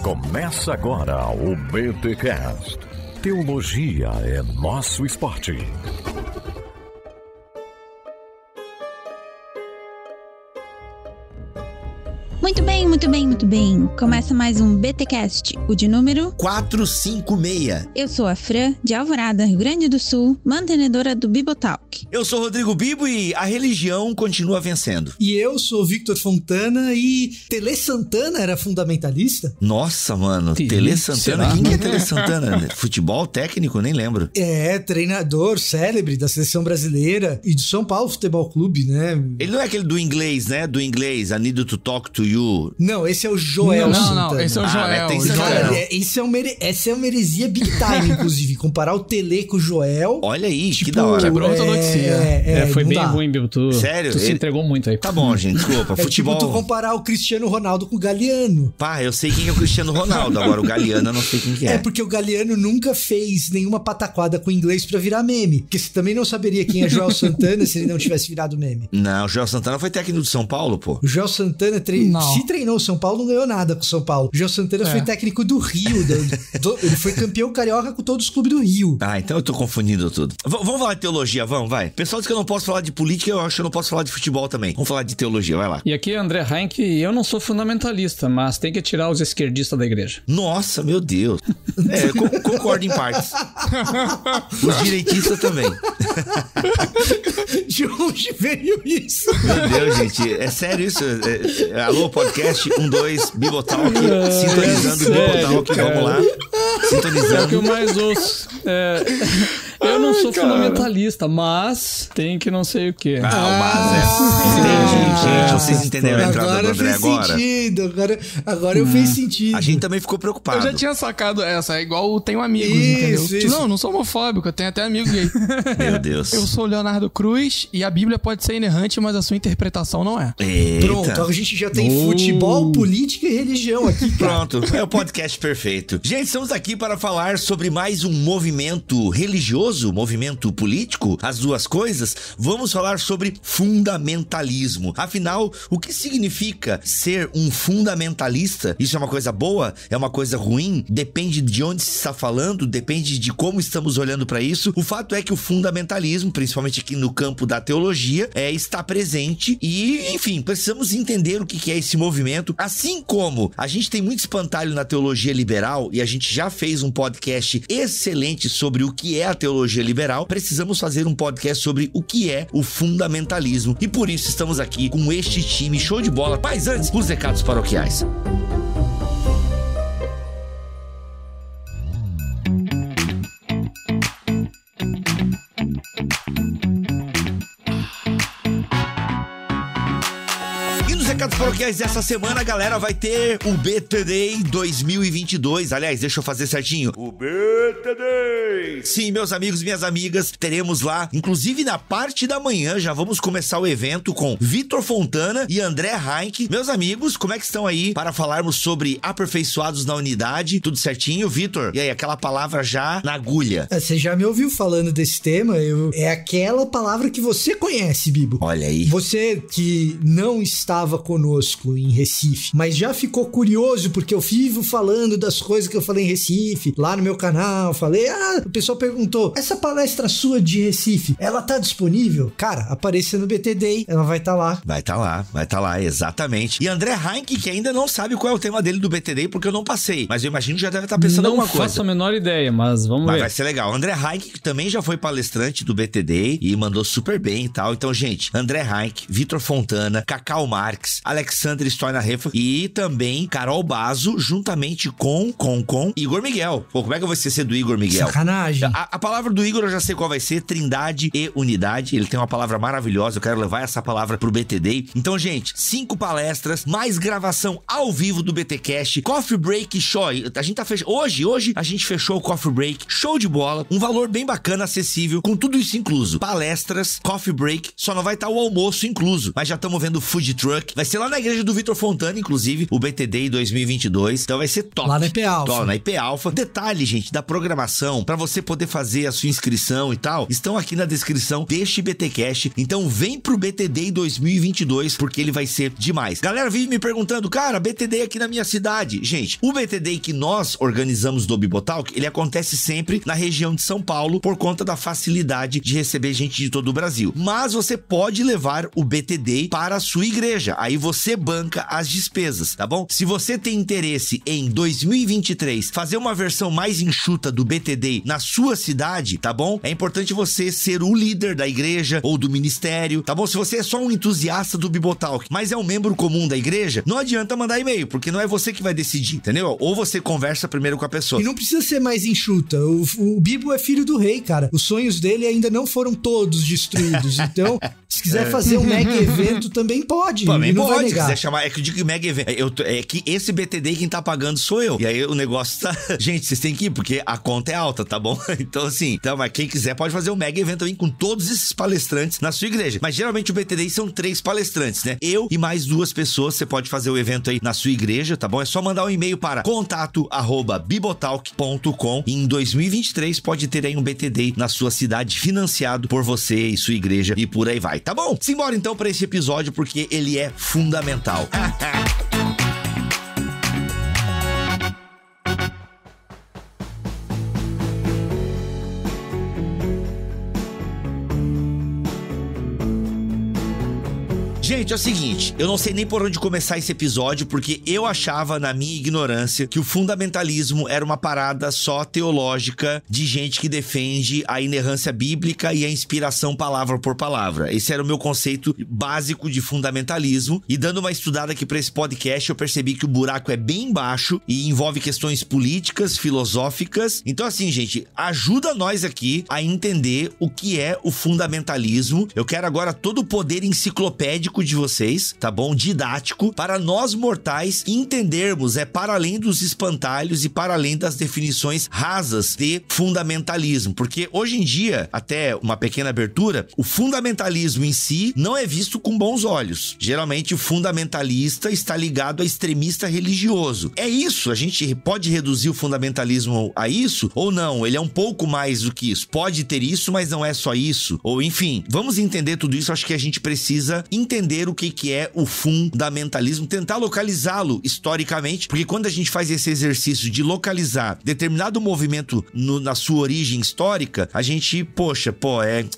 Começa agora o BTcast. Teologia é nosso esporte. Muito bem. Começa mais um BTcast, o de número 456. Eu sou a Fran, de Alvorada, Rio Grande do Sul, mantenedora do Bibotalk. Eu sou Rodrigo Bibo e a religião continua vencendo. E eu sou Victor Fontana e Tele Santana era fundamentalista? Nossa, mano, Tele Santana? Quem que é Tele Santana? Futebol técnico? Nem lembro. É, treinador célebre da seleção brasileira e do São Paulo Futebol Clube, né? Ele não é aquele do inglês, né? Do inglês, I need to talk to you. Não, esse é o Joel Santana. Não, esse é o Joel. Essa é uma heresia big time, inclusive. Comparar o Tele com o Joel. Olha aí, que da hora. Quebrou ortodoxia. Foi bem ruim, Bibo. Sério? Tu se entregou muito aí. Tá bom, gente, desculpa. Futebol... tipo tu comparar o Cristiano Ronaldo com o Galeano. Pá, eu sei quem é o Cristiano Ronaldo, agora o Galeano eu não sei quem que é. É porque o Galeano nunca fez nenhuma pataquada com o inglês pra virar meme. Porque você também não saberia quem é Joel Santana se ele não tivesse virado meme. Não, o Joel Santana foi técnico do São Paulo, pô. O Joel Santana se treinou o São Paulo, não ganhou nada com o São Paulo. O Joel Santana foi técnico do Rio. Ele foi campeão carioca com todos os clubes do Rio. Ah, então eu tô confundindo tudo. Vamos falar de teologia, vamos, vai. O pessoal diz que eu não posso falar de política, eu acho que eu não posso falar de futebol também. Vamos falar de teologia, vai lá. E aqui, André Heinck, eu não sou fundamentalista, mas tem que tirar os esquerdistas da igreja. Nossa, meu Deus. Concordo em partes. Os direitistas também. De onde veio isso? Meu Deus, gente, é sério isso? Alô, podcast 12, Bibotalk, sintonizando o Bibotalk, vamos lá. Sintonizando. É o que eu mais ouço. Eu não sou fundamentalista, mas tem que não sei o quê. O mas Entendi, gente. Vocês entenderam a entrada do André agora? Agora eu fez sentido. A gente também ficou preocupado. Eu já tinha sacado essa, é igual tenho amigos, isso, entendeu? Não sou homofóbico, eu tenho até amigo gay. Meu Deus. Eu sou o Leonardo Cruz e a Bíblia pode ser inerrante, mas a sua interpretação não é. Eita. Pronto, a gente já tem futebol, política e religião aqui. Pronto, é o podcast perfeito. Gente, estamos aqui para falar sobre mais um movimento religioso, movimento político, as duas coisas. Vamos falar sobre fundamentalismo. Afinal, o que significa ser um fundamentalista? Isso é uma coisa boa? É uma coisa ruim? Depende de onde se está falando, depende de como estamos olhando para isso. O fato é que o fundamentalismo, principalmente aqui no campo da teologia, está presente e, enfim, precisamos entender o que é esse movimento. Assim como a gente tem muito espantalho na teologia liberal e a gente já fez um podcast excelente sobre o que é a teologia liberal, precisamos fazer um podcast sobre o que é o fundamentalismo. E por isso estamos aqui com este time show de bola. Mas antes, os recados paroquiais. Recados paroquiais dessa semana, galera, vai ter o BTD 2022. Aliás, deixa eu fazer certinho. O BTD! Sim, meus amigos e minhas amigas, teremos lá, inclusive na parte da manhã, já vamos começar o evento com Victor Fontana e André Heinck. Meus amigos, como é que estão aí para falarmos sobre aperfeiçoados na unidade? Tudo certinho, Victor? E aí, aquela palavra já na agulha. Você já me ouviu falando desse tema? É aquela palavra que você conhece, Bibo. Olha aí. Você que não estava conosco em Recife, mas já ficou curioso porque eu vivo falando das coisas que eu falei em Recife, lá no meu canal, falei, o pessoal perguntou, essa palestra sua de Recife, ela tá disponível? Cara, apareça no BTD, ela vai estar lá. Vai estar lá, exatamente. E André Heinck, que ainda não sabe qual é o tema dele do BTD, porque eu não passei, mas eu imagino que já deve estar pensando alguma coisa. Não faço a menor ideia, mas vamos ver. Vai ser legal. André Heinck, que também já foi palestrante do BTD e mandou super bem e tal. Então, gente, André Heinck, Victor Fontana, Cacau Marques, Alexandre Stoinar-Refa e também Carol Bazo, juntamente com Igor Miguel. Pô, como é que eu vou esquecer do Igor Miguel? Sacanagem. A palavra do Igor eu já sei qual vai ser, Trindade e Unidade. Ele tem uma palavra maravilhosa, eu quero levar essa palavra pro BTD. Então, gente, 5 palestras, mais gravação ao vivo do BTcast, Coffee Break Show. A gente tá fechando. Hoje a gente fechou o Coffee Break, show de bola, um valor bem bacana, acessível, com tudo isso incluso. Palestras, Coffee Break, só não vai estar o almoço incluso, mas já estamos vendo o Food Truck. Vai ser lá na na igreja do Vitor Fontana, inclusive, o BTD 2022. Então vai ser top. Lá na IP Alpha. Top, na IP Alpha. Detalhe, gente, da programação, pra você poder fazer a sua inscrição e tal, estão aqui na descrição deste BTcast. Então vem pro BTD 2022, porque ele vai ser demais. Galera vive me perguntando, cara, BTD aqui na minha cidade. Gente, o BTD que nós organizamos do Bibotalk, ele acontece sempre na região de São Paulo, por conta da facilidade de receber gente de todo o Brasil. Mas você pode levar o BTD para a sua igreja. Aí você banca as despesas, tá bom? Se você tem interesse em 2023 fazer uma versão mais enxuta do BTD na sua cidade, tá bom? É importante você ser o líder da igreja ou do ministério, tá bom? Se você é só um entusiasta do Bibotalk, mas é um membro comum da igreja, não adianta mandar e-mail, porque não é você que vai decidir, entendeu? Ou você conversa primeiro com a pessoa. E não precisa ser mais enxuta. O Bibo é filho do rei, cara. Os sonhos dele ainda não foram todos destruídos. Então, se quiser fazer um mega evento, também pode. Também não pode, vai negar. Se quiser chamar. É que eu digo mega evento. É que esse BTD quem tá pagando sou eu. E aí o negócio tá... Gente, vocês têm que ir, porque a conta é alta, tá bom? Então, assim, mas quem quiser pode fazer um mega evento também com todos esses palestrantes na sua igreja. Mas geralmente o BTD são 3 palestrantes, né? Eu e mais 2 pessoas, você pode fazer o evento aí na sua igreja, tá bom? É só mandar um e-mail para contato@bibotalk.com e em 2023 pode ter aí um BTD na sua cidade financiado por você e sua igreja e por aí vai, tá bom? Simbora então para esse episódio porque ele é fundamental. Gente, é o seguinte, eu não sei nem por onde começar esse episódio, porque eu achava, na minha ignorância, que o fundamentalismo era uma parada só teológica de gente que defende a inerrância bíblica e a inspiração palavra por palavra. Esse era o meu conceito básico de fundamentalismo, e dando uma estudada aqui pra esse podcast, eu percebi que o buraco é bem baixo e envolve questões políticas, filosóficas. Então assim, gente, ajuda nós aqui a entender o que é o fundamentalismo. Eu quero agora todo o poder enciclopédico de vocês, tá bom? Didático, para nós mortais entendermos, para além dos espantalhos e para além das definições rasas de fundamentalismo, porque hoje em dia, até uma pequena abertura, o fundamentalismo em si não é visto com bons olhos. Geralmente o fundamentalista está ligado a extremista religioso. É isso, a gente pode reduzir o fundamentalismo a isso ou não? Ele é um pouco mais do que isso. Pode ter isso, mas não é só isso. Ou enfim, vamos entender tudo isso. Acho que a gente precisa entender o que é o fundamentalismo, tentar localizá-lo historicamente, porque quando a gente faz esse exercício de localizar determinado movimento na sua origem histórica, a gente,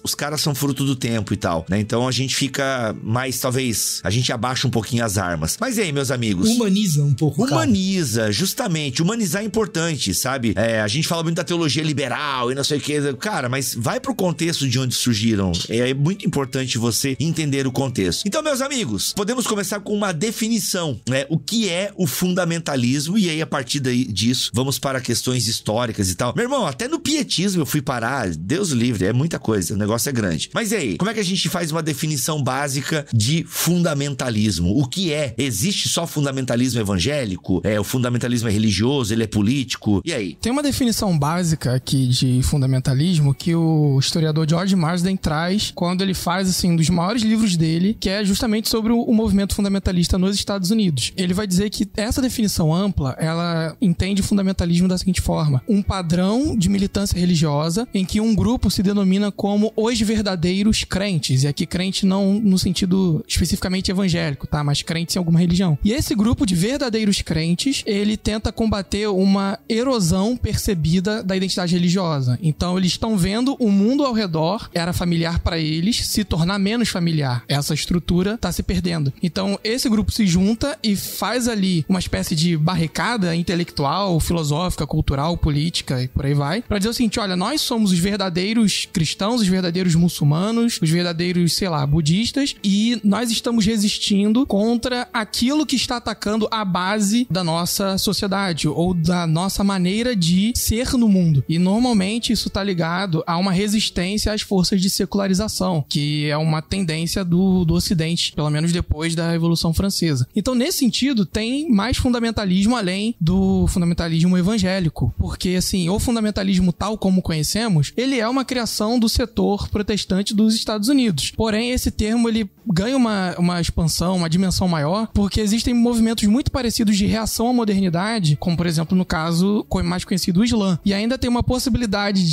os caras são fruto do tempo e tal, né? Então a gente fica mais, talvez, a gente abaixa um pouquinho as armas. Mas e aí, meus amigos? Humaniza um pouco, Humaniza, justamente. Humanizar é importante, sabe? A gente fala muito da teologia liberal e não sei o que. Cara, mas vai pro contexto de onde surgiram. É muito importante você entender o contexto. Então, meus amigos, podemos começar com uma definição, né? O que é o fundamentalismo? E aí, a partir disso, vamos para questões históricas e tal. Meu irmão, até no pietismo eu fui parar. Deus livre, é muita coisa. O negócio é grande. Mas e aí, como é que a gente faz uma definição básica de fundamentalismo? O que é? Existe só fundamentalismo evangélico? O fundamentalismo é religioso? Ele é político? E aí? Tem uma definição básica aqui de fundamentalismo que o historiador George Marsden traz quando ele faz, assim, um dos maiores livros dele, que é justamente sobre o movimento fundamentalista nos Estados Unidos. Ele vai dizer que essa definição ampla, ela entende o fundamentalismo da seguinte forma: um padrão de militância religiosa em que um grupo se denomina como os verdadeiros crentes, e aqui crente não no sentido especificamente evangélico, tá? Mas crentes em alguma religião. E esse grupo de verdadeiros crentes, ele tenta combater uma erosão percebida da identidade religiosa. Então eles estão vendo o mundo ao redor, era familiar para eles, se tornar menos familiar. Essa estrutura tá se perdendo. Então esse grupo se junta e faz ali uma espécie de barricada intelectual, filosófica, cultural, política e por aí vai, pra dizer o seguinte: olha, nós somos os verdadeiros cristãos, os verdadeiros muçulmanos, os verdadeiros, sei lá, budistas, e nós estamos resistindo contra aquilo que está atacando a base da nossa sociedade ou da nossa maneira de ser no mundo. E normalmente isso tá ligado a uma resistência às forças de secularização, que é uma tendência do Ocidente Ocidente, pelo menos depois da Revolução Francesa. Então, nesse sentido, tem mais fundamentalismo além do fundamentalismo evangélico, porque, assim, o fundamentalismo tal como conhecemos, ele é uma criação do setor protestante dos Estados Unidos. Porém, esse termo, ele ganha uma expansão, uma dimensão maior, porque existem movimentos muito parecidos de reação à modernidade, como, por exemplo, no caso mais conhecido, o Islã. E ainda tem uma possibilidade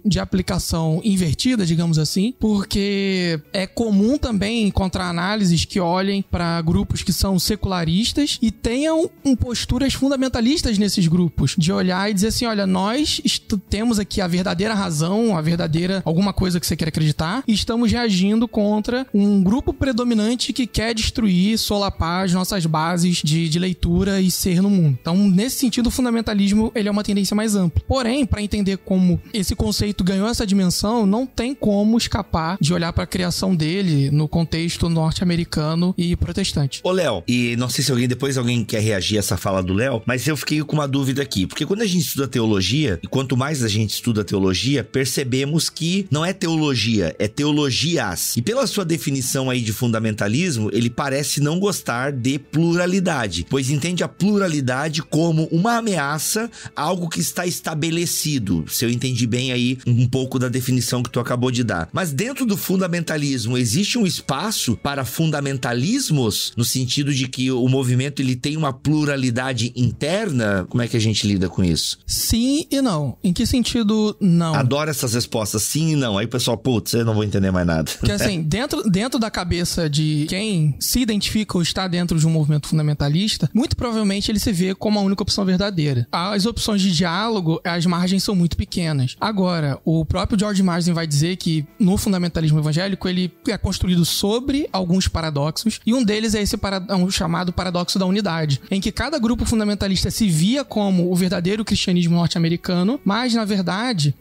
de aplicação invertida, digamos assim, porque é comum também encontrar análises que olhem para grupos que são secularistas e tenham posturas fundamentalistas nesses grupos, de olhar e dizer assim, olha, nós temos aqui a verdadeira razão, alguma coisa que você quer acreditar, e estamos reagindo contra um grupo predominante que quer destruir, solapar as nossas bases de leitura e ser no mundo. Então, nesse sentido, o fundamentalismo, ele é uma tendência mais ampla. Porém, para entender como esse conceito ganhou essa dimensão, não tem como escapar de olhar para a criação dele no contexto norte-americano e protestante. Ô, Léo, e não sei se alguém quer reagir a essa fala do Léo, mas eu fiquei com uma dúvida aqui, porque quando a gente estuda teologia, e quanto mais a gente estuda teologia, percebemos que não é teologia, é teologias. E pela sua definição aí de fundamentalismo, ele parece não gostar de pluralidade, pois entende a pluralidade como uma ameaça a algo que está estabelecido, se eu entendi bem aí um pouco da definição que tu acabou de dar. Mas dentro do fundamentalismo, existe um espaço para fundamentalismos, no sentido de que o movimento ele tem uma pluralidade interna? Como é que a gente lida com isso? Sim e não. Em que sentido não? Adoro essas respostas, sim e não. Aí o pessoal, putz, eu não vou entender mais nada. Porque assim, dentro da cabeça de quem se identifica ou está dentro de um movimento fundamentalista, muito provavelmente ele se vê como a única opção verdadeira. As opções de diálogo, as margens são muito pequenas. Agora, o próprio George Marsden vai dizer que no fundamentalismo evangélico ele é construído sobre alguns paradoxos, e um deles é esse chamado paradoxo da unidade, em que cada grupo fundamentalista se via como o verdadeiro cristianismo norte-americano, mas na verdade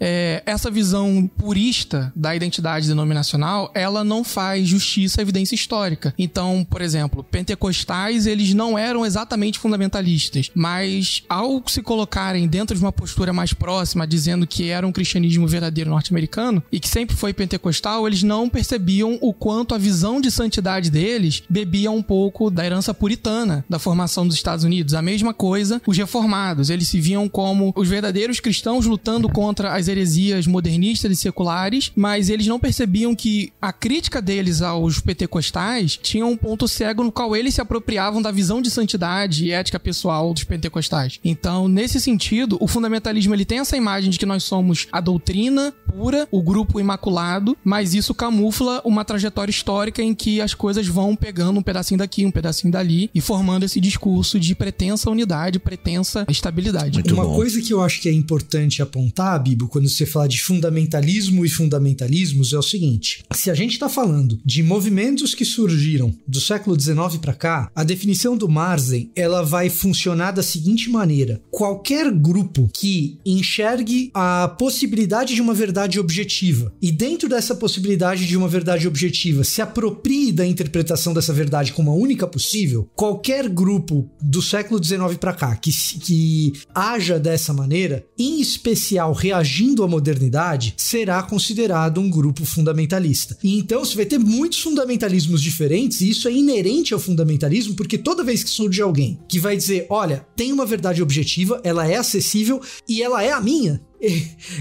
essa visão purista da identidade denominacional, ela não faz justiça à evidência histórica. Então, por exemplo, pentecostais, eles não eram exatamente fundamentalistas, mas ao se colocarem dentro de uma postura mais próxima, dizendo que era um cristianismo verdadeiro norte-americano e que sempre foi pentecostal, eles não percebiam o quanto a visão de santidade deles bebia um pouco da herança puritana da formação dos Estados Unidos. A mesma coisa, os reformados, eles se viam como os verdadeiros cristãos lutando contra as heresias modernistas e seculares, mas eles não percebiam que a crítica deles aos pentecostais tinha um ponto cego no qual eles se apropriavam da visão de santidade e ética pessoal dos pentecostais. Então, nesse sentido, o fundamentalismo ele tem essa imagem de que nós somos a doutrina pura, o grupo imaculado, mas isso camufla uma trajetória histórica em que as coisas vão pegando um pedacinho daqui, um pedacinho dali e formando esse discurso de pretensa unidade, pretensa estabilidade. Uma coisa que eu acho que é importante apontar, Bibo, quando você fala de fundamentalismo e fundamentalismos, é o seguinte: se a gente tá falando de movimentos que surgiram do século XIX para cá, a definição do Marsden, ela vai funcionar da seguinte maneira: qualquer grupo que enxergue a possibilidade de uma verdade objetiva e dentro dessa possibilidade de uma verdade objetiva se aproprie da interpretação dessa verdade como a única possível, qualquer grupo do século XIX para cá que haja dessa maneira, em especial reagindo à modernidade, será considerado um grupo fundamentalista. E então você vai ter muitos fundamentalismos diferentes, e isso é inerente ao fundamentalismo, porque toda vez que surge alguém que vai dizer, olha, tem uma verdade objetiva, ela é acessível e ela é a minha,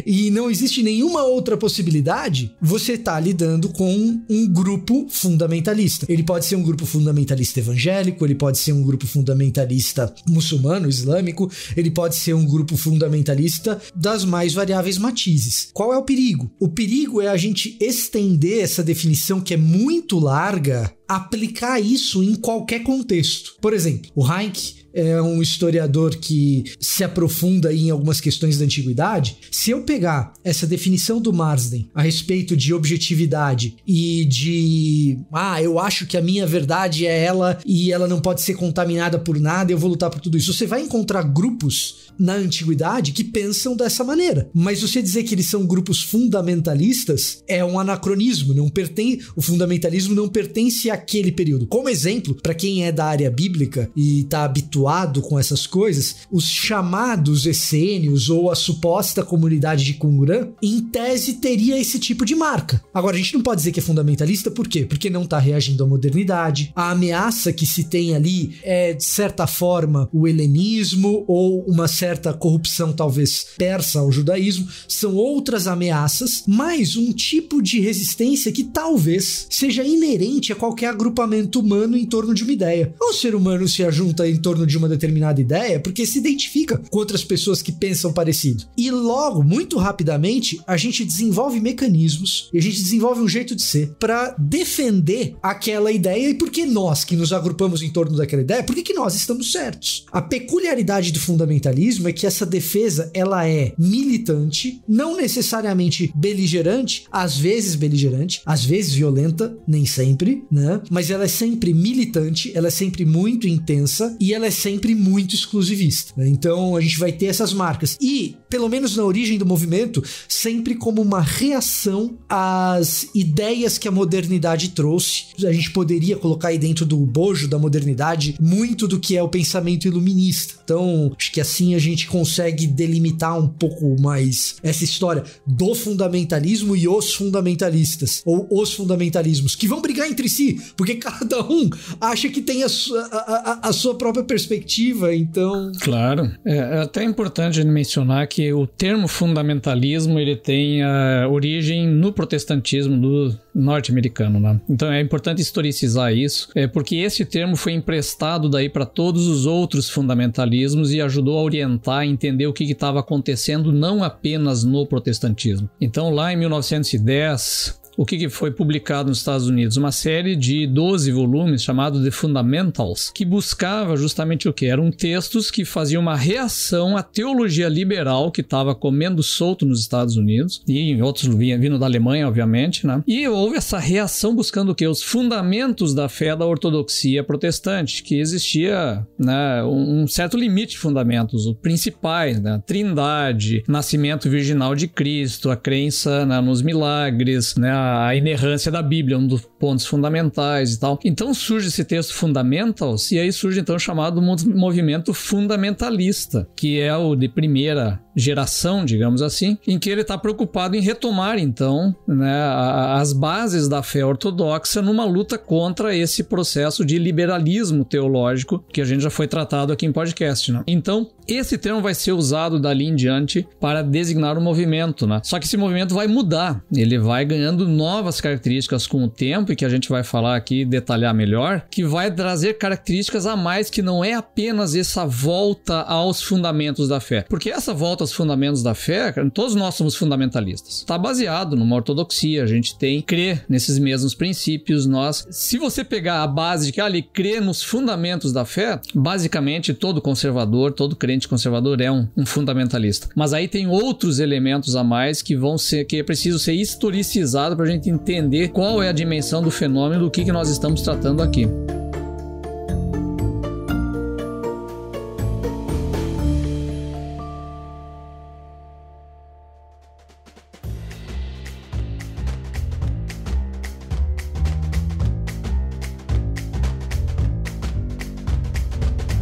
e não existe nenhuma outra possibilidade, você está lidando com um grupo fundamentalista. Ele pode ser um grupo fundamentalista evangélico, ele pode ser um grupo fundamentalista muçulmano, islâmico, ele pode ser um grupo fundamentalista das mais variáveis matizes. Qual é o perigo? O perigo é a gente estender essa definição que é muito larga, aplicar isso em qualquer contexto. Por exemplo, o Heinck é um historiador que se aprofunda em algumas questões da antiguidade. Se eu pegar essa definição do Marsden a respeito de objetividade e de eu acho que a minha verdade é ela e ela não pode ser contaminada por nada, eu vou lutar por tudo isso, você vai encontrar grupos na antiguidade que pensam dessa maneira. Mas você dizer que eles são grupos fundamentalistas é um anacronismo. O fundamentalismo não pertence aquele período. Como exemplo, para quem é da área bíblica e tá habituado com essas coisas, os chamados essênios ou a suposta comunidade de Qumran, em tese, teria esse tipo de marca. Agora, a gente não pode dizer que é fundamentalista, por quê? Porque não tá reagindo à modernidade. A ameaça que se tem ali é, de certa forma, o helenismo ou uma certa corrupção, talvez, persa ao judaísmo. São outras ameaças, mas um tipo de resistência que talvez seja inerente a qualquer agrupamento humano em torno de uma ideia. O ser humano se ajunta em torno de uma determinada ideia porque se identifica com outras pessoas que pensam parecido. E logo, muito rapidamente, a gente desenvolve mecanismos e a gente desenvolve um jeito de ser para defender aquela ideia. E por que nós, que nos agrupamos em torno daquela ideia, por que nós estamos certos? A peculiaridade do fundamentalismo é que essa defesa, ela é militante, não necessariamente beligerante, às vezes violenta, nem sempre, né? Mas ela é sempre militante, ela é sempre muito intensa e ela é sempre muito exclusivista, né? Então a gente vai ter essas marcas e, pelo menos na origem do movimento, sempre como uma reação às ideias que a modernidade trouxe. A gente poderia colocar aí dentro do bojo da modernidade muito do que é o pensamento iluminista. Então acho que assim a gente consegue delimitar um pouco mais essa história do fundamentalismo e os fundamentalistas, ou os fundamentalismos, que vão brigar entre si, porque cada um acha que tem a sua própria perspectiva, então... Claro. É até importante mencionar que o termo fundamentalismo, ele tem a origem no protestantismo do norte-americano, né? Então é importante historicizar isso, porque esse termo foi emprestado daí para todos os outros fundamentalismos e ajudou a orientar, a entender o que estava acontecendo não apenas no protestantismo. Então lá em 1910... o que foi publicado nos Estados Unidos? Uma série de 12 volumes chamado The Fundamentals, que buscava justamente o que? Eram textos que faziam uma reação à teologia liberal que estava comendo solto nos Estados Unidos e em outros vindo da Alemanha, obviamente, né? E houve essa reação buscando o que? Os fundamentos da fé da ortodoxia protestante, que existia, né, um certo limite de fundamentos, os principais, né? Trindade, nascimento virginal de Cristo, a crença, né, nos milagres, né, a inerrância da Bíblia, um dos pontos fundamentais e tal. Então surge esse texto Fundamentals e aí surge então o chamado movimento fundamentalista, que é o de primeira geração, digamos assim, em que ele está preocupado em retomar então, né, as bases da fé ortodoxa numa luta contra esse processo de liberalismo teológico que a gente já foi tratado aqui em podcast, né? Então esse termo vai ser usado dali em diante para designar o movimento, né? Só que esse movimento vai mudar, ele vai ganhando novas características com o tempo e que a gente vai falar aqui, detalhar melhor, que vai trazer características a mais, que não é apenas essa volta aos fundamentos da fé. Porque essa volta aos fundamentos da fé, todos nós somos fundamentalistas. Está baseado numa ortodoxia, a gente crê nesses mesmos princípios. Se você pegar a base de que ele crê nos fundamentos da fé, basicamente todo conservador, todo crente conservador é um fundamentalista. Mas aí tem outros elementos a mais que é preciso ser historicizado para a gente entender qual é a dimensão do fenômeno, do que nós estamos tratando aqui.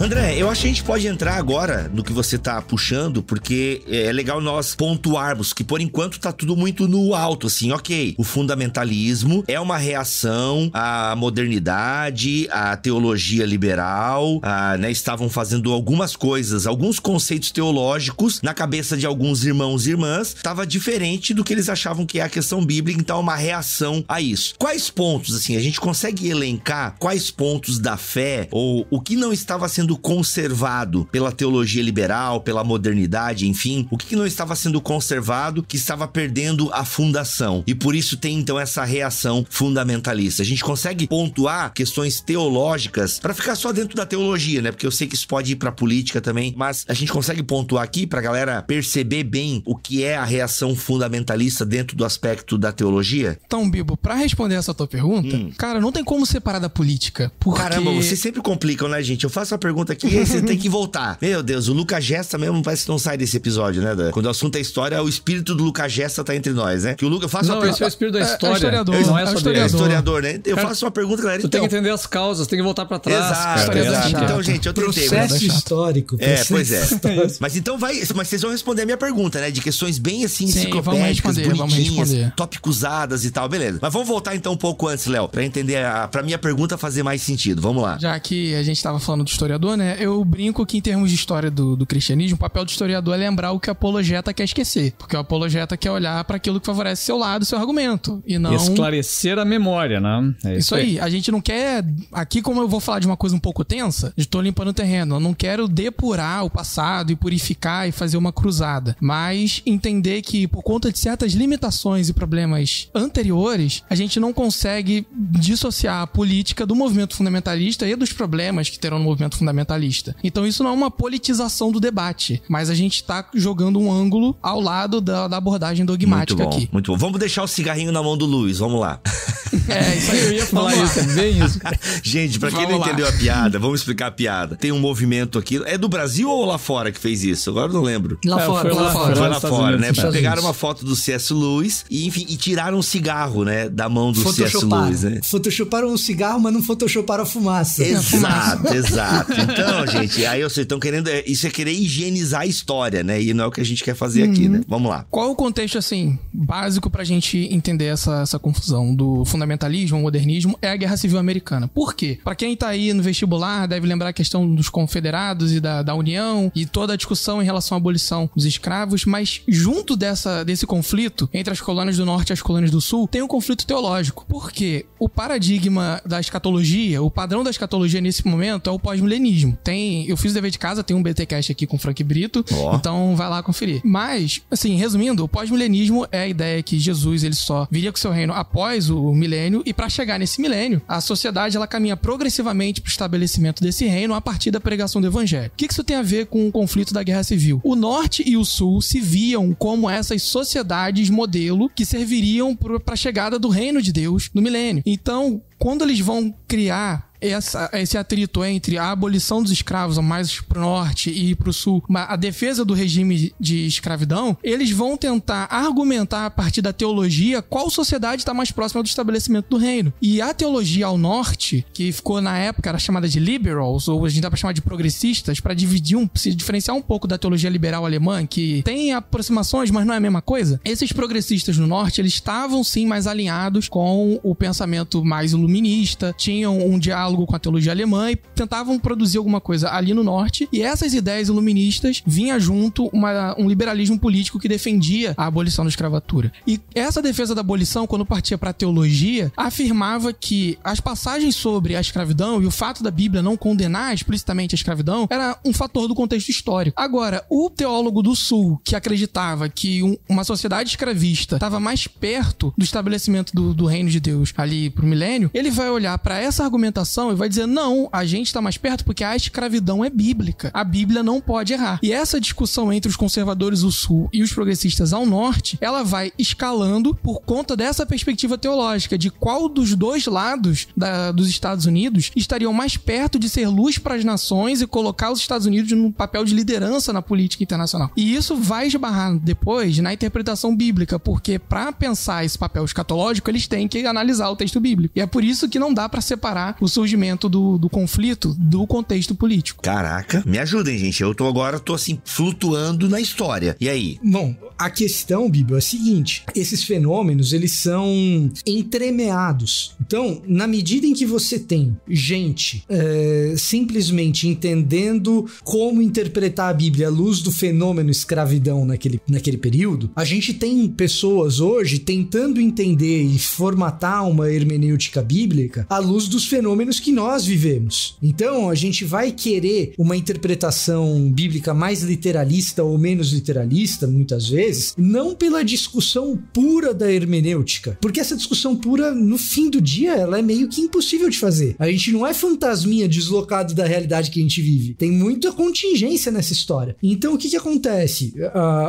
André, eu acho que a gente pode entrar agora no que você tá puxando, porque é legal nós pontuarmos que por enquanto tá tudo muito no alto, assim, ok, o fundamentalismo é uma reação à modernidade, à teologia liberal, né, estavam fazendo algumas coisas, alguns conceitos teológicos na cabeça de alguns irmãos e irmãs, estava diferente do que eles achavam que é a questão bíblica, então é uma reação a isso. Quais pontos, assim, a gente consegue elencar quais pontos da fé, ou o que não estava sendo conservado pela teologia liberal, pela modernidade, enfim, o que não estava sendo conservado, que estava perdendo a fundação, e por isso tem então essa reação fundamentalista. A gente consegue pontuar questões teológicas para ficar só dentro da teologia, né? Porque eu sei que isso pode ir pra política também, mas a gente consegue pontuar aqui pra galera perceber bem o que é a reação fundamentalista dentro do aspecto da teologia? Então, Bibo, pra responder essa tua pergunta, cara, não tem como separar da política, porque... Caramba, vocês sempre complicam, né, gente? Eu faço uma pergunta pergunta aqui e você tem que voltar. Meu Deus, o Lucas Gesta mesmo parece que não sai desse episódio, né? Quando o assunto é história, o espírito do Lucas Gesta tá entre nós, né? Que o Lucas faça uma pergunta. Esse é o espírito da história. É historiador, não é só é historiador, né? Eu faço uma pergunta, galera. Tu tem que entender as causas, tem que voltar pra trás. Exato. Então, gente, eu tentei. Processo histórico. Pois é. Mas então mas vocês vão responder a minha pergunta, né? De questões bem assim, enciclopédicas, bonitinhas, topicusadas e tal, beleza. Mas vamos voltar então um pouco antes, Léo, pra entender, pra minha pergunta fazer mais sentido. Vamos lá. Já que a gente tava falando do historiador, né? Eu brinco que em termos de história do cristianismo, o papel do historiador é lembrar o que o apologeta quer esquecer. Porque o apologeta quer olhar pra aquilo que favorece seu lado, seu argumento. E não... esclarecer a memória, né? É isso aí. A gente não quer... Aqui, como eu vou falar de uma coisa um pouco tensa, estou limpando o terreno. Eu não quero depurar o passado e purificar e fazer uma cruzada. Mas entender que, por conta de certas limitações e problemas anteriores, a gente não consegue dissociar a política do movimento fundamentalista e dos problemas que terão no movimento fundamentalista. Então isso não é uma politização do debate, mas a gente tá jogando um ângulo ao lado da abordagem dogmática aqui. Muito bom. Vamos deixar o cigarrinho na mão do Luiz, vamos lá. Isso aí, eu ia falar isso, é bem isso. Gente, pra quem não entendeu a piada, vamos explicar a piada. Tem um movimento aqui, é do Brasil ou lá fora que fez isso? Agora eu não lembro. Lá fora. Foi lá fora, né? Pegaram uma foto do C.S. Lewis e, enfim, tiraram um cigarro, né? Da mão do C.S. Lewis, né? Photoshoparam o cigarro, mas não photoshoparam a fumaça. Exato. Então, gente, aí vocês estão querendo... Isso é querer higienizar a história, né? E não é o que a gente quer fazer aqui, né? Vamos lá. Qual é o contexto, assim, básico pra gente entender essa confusão do fundamentalismo, modernismo? É a Guerra Civil Americana. Por quê? Pra quem tá aí no vestibular, deve lembrar a questão dos confederados e da União e toda a discussão em relação à abolição dos escravos, mas junto desse conflito entre as colônias do Norte e as colônias do Sul, tem um conflito teológico. Por quê? O paradigma da escatologia, o padrão da escatologia nesse momento é o pós-milenismo. Eu fiz o dever de casa, tem um BTcast aqui com o Frank Brito, então vai lá conferir. Mas, assim, resumindo, o pós-milenismo é a ideia que Jesus, ele só viria com seu reino após o milênio, e para chegar nesse milênio, a sociedade, ela caminha progressivamente para o estabelecimento desse reino a partir da pregação do evangelho. O que isso tem a ver com o conflito da Guerra Civil? O Norte e o Sul se viam como essas sociedades modelo que serviriam para a chegada do reino de Deus no milênio. Então, quando eles vão criar esse atrito entre a abolição dos escravos mais pro norte e pro sul, a defesa do regime de escravidão, eles vão tentar argumentar a partir da teologia qual sociedade está mais próxima do estabelecimento do reino. E a teologia ao norte, que ficou na época, era chamada de liberals, ou a gente dá pra chamar de progressistas, para se diferenciar um pouco da teologia liberal alemã, que tem aproximações, mas não é a mesma coisa. Esses progressistas no norte, eles estavam sim mais alinhados com o pensamento mais iluminista, tinham um diálogo com a teologia alemã e tentavam produzir alguma coisa ali no norte, e essas ideias iluministas vinha junto um liberalismo político que defendia a abolição da escravatura. E essa defesa da abolição, quando partia para a teologia, afirmava que as passagens sobre a escravidão e o fato da Bíblia não condenar explicitamente a escravidão era um fator do contexto histórico. Agora, o teólogo do Sul, que acreditava que uma sociedade escravista estava mais perto do estabelecimento do reino de Deus ali pro milênio, ele vai olhar para essa argumentação e vai dizer, não, a gente está mais perto porque a escravidão é bíblica. A Bíblia não pode errar. E essa discussão entre os conservadores do Sul e os progressistas ao Norte, ela vai escalando por conta dessa perspectiva teológica de qual dos dois lados dos Estados Unidos estariam mais perto de ser luz para as nações e colocar os Estados Unidos num papel de liderança na política internacional. E isso vai esbarrar depois na interpretação bíblica, porque para pensar esse papel escatológico, eles têm que analisar o texto bíblico. E é por isso que não dá para separar o surgimento do conflito do contexto político. Caraca, me ajudem, gente. Eu tô assim, flutuando na história. E aí? Bom, a questão, Bíblia, é a seguinte. Esses fenômenos, eles são entremeados. Então, na medida em que você tem gente simplesmente entendendo como interpretar a Bíblia à luz do fenômeno escravidão naquele período, a gente tem pessoas hoje tentando entender e formatar uma hermenêutica bíblica à luz dos fenômenos que nós vivemos. Então, a gente vai querer uma interpretação bíblica mais literalista ou menos literalista, muitas vezes, vezes, não pela discussão pura da hermenêutica, porque essa discussão pura, no fim do dia, ela é meio que impossível de fazer. A gente não é fantasminha deslocado da realidade que a gente vive. Tem muita contingência nessa história. Então, o que acontece?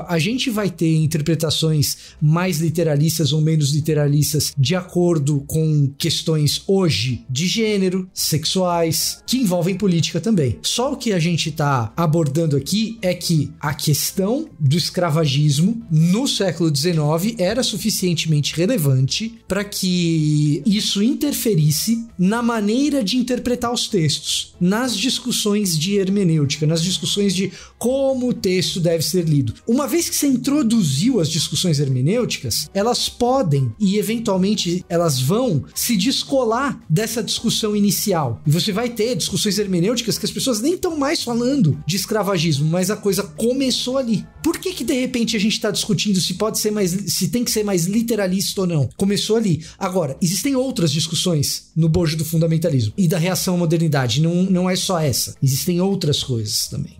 A gente vai ter interpretações mais literalistas ou menos literalistas de acordo com questões hoje de gênero, sexuais, que envolvem política também. Só o que a gente tá abordando aqui é que a questão do escravagismo no século XIX era suficientemente relevante para que isso interferisse na maneira de interpretar os textos, nas discussões de hermenêutica, nas discussões de como o texto deve ser lido. Uma vez que você introduziu as discussões hermenêuticas, elas podem e eventualmente elas vão se descolar dessa discussão inicial. E você vai ter discussões hermenêuticas que as pessoas nem estão mais falando de escravagismo, mas a coisa começou ali. Por que de repente a gente está discutindo se tem que ser mais literalista ou não? Começou ali. Agora, existem outras discussões no bojo do fundamentalismo e da reação à modernidade. Não é só essa. Existem outras coisas também.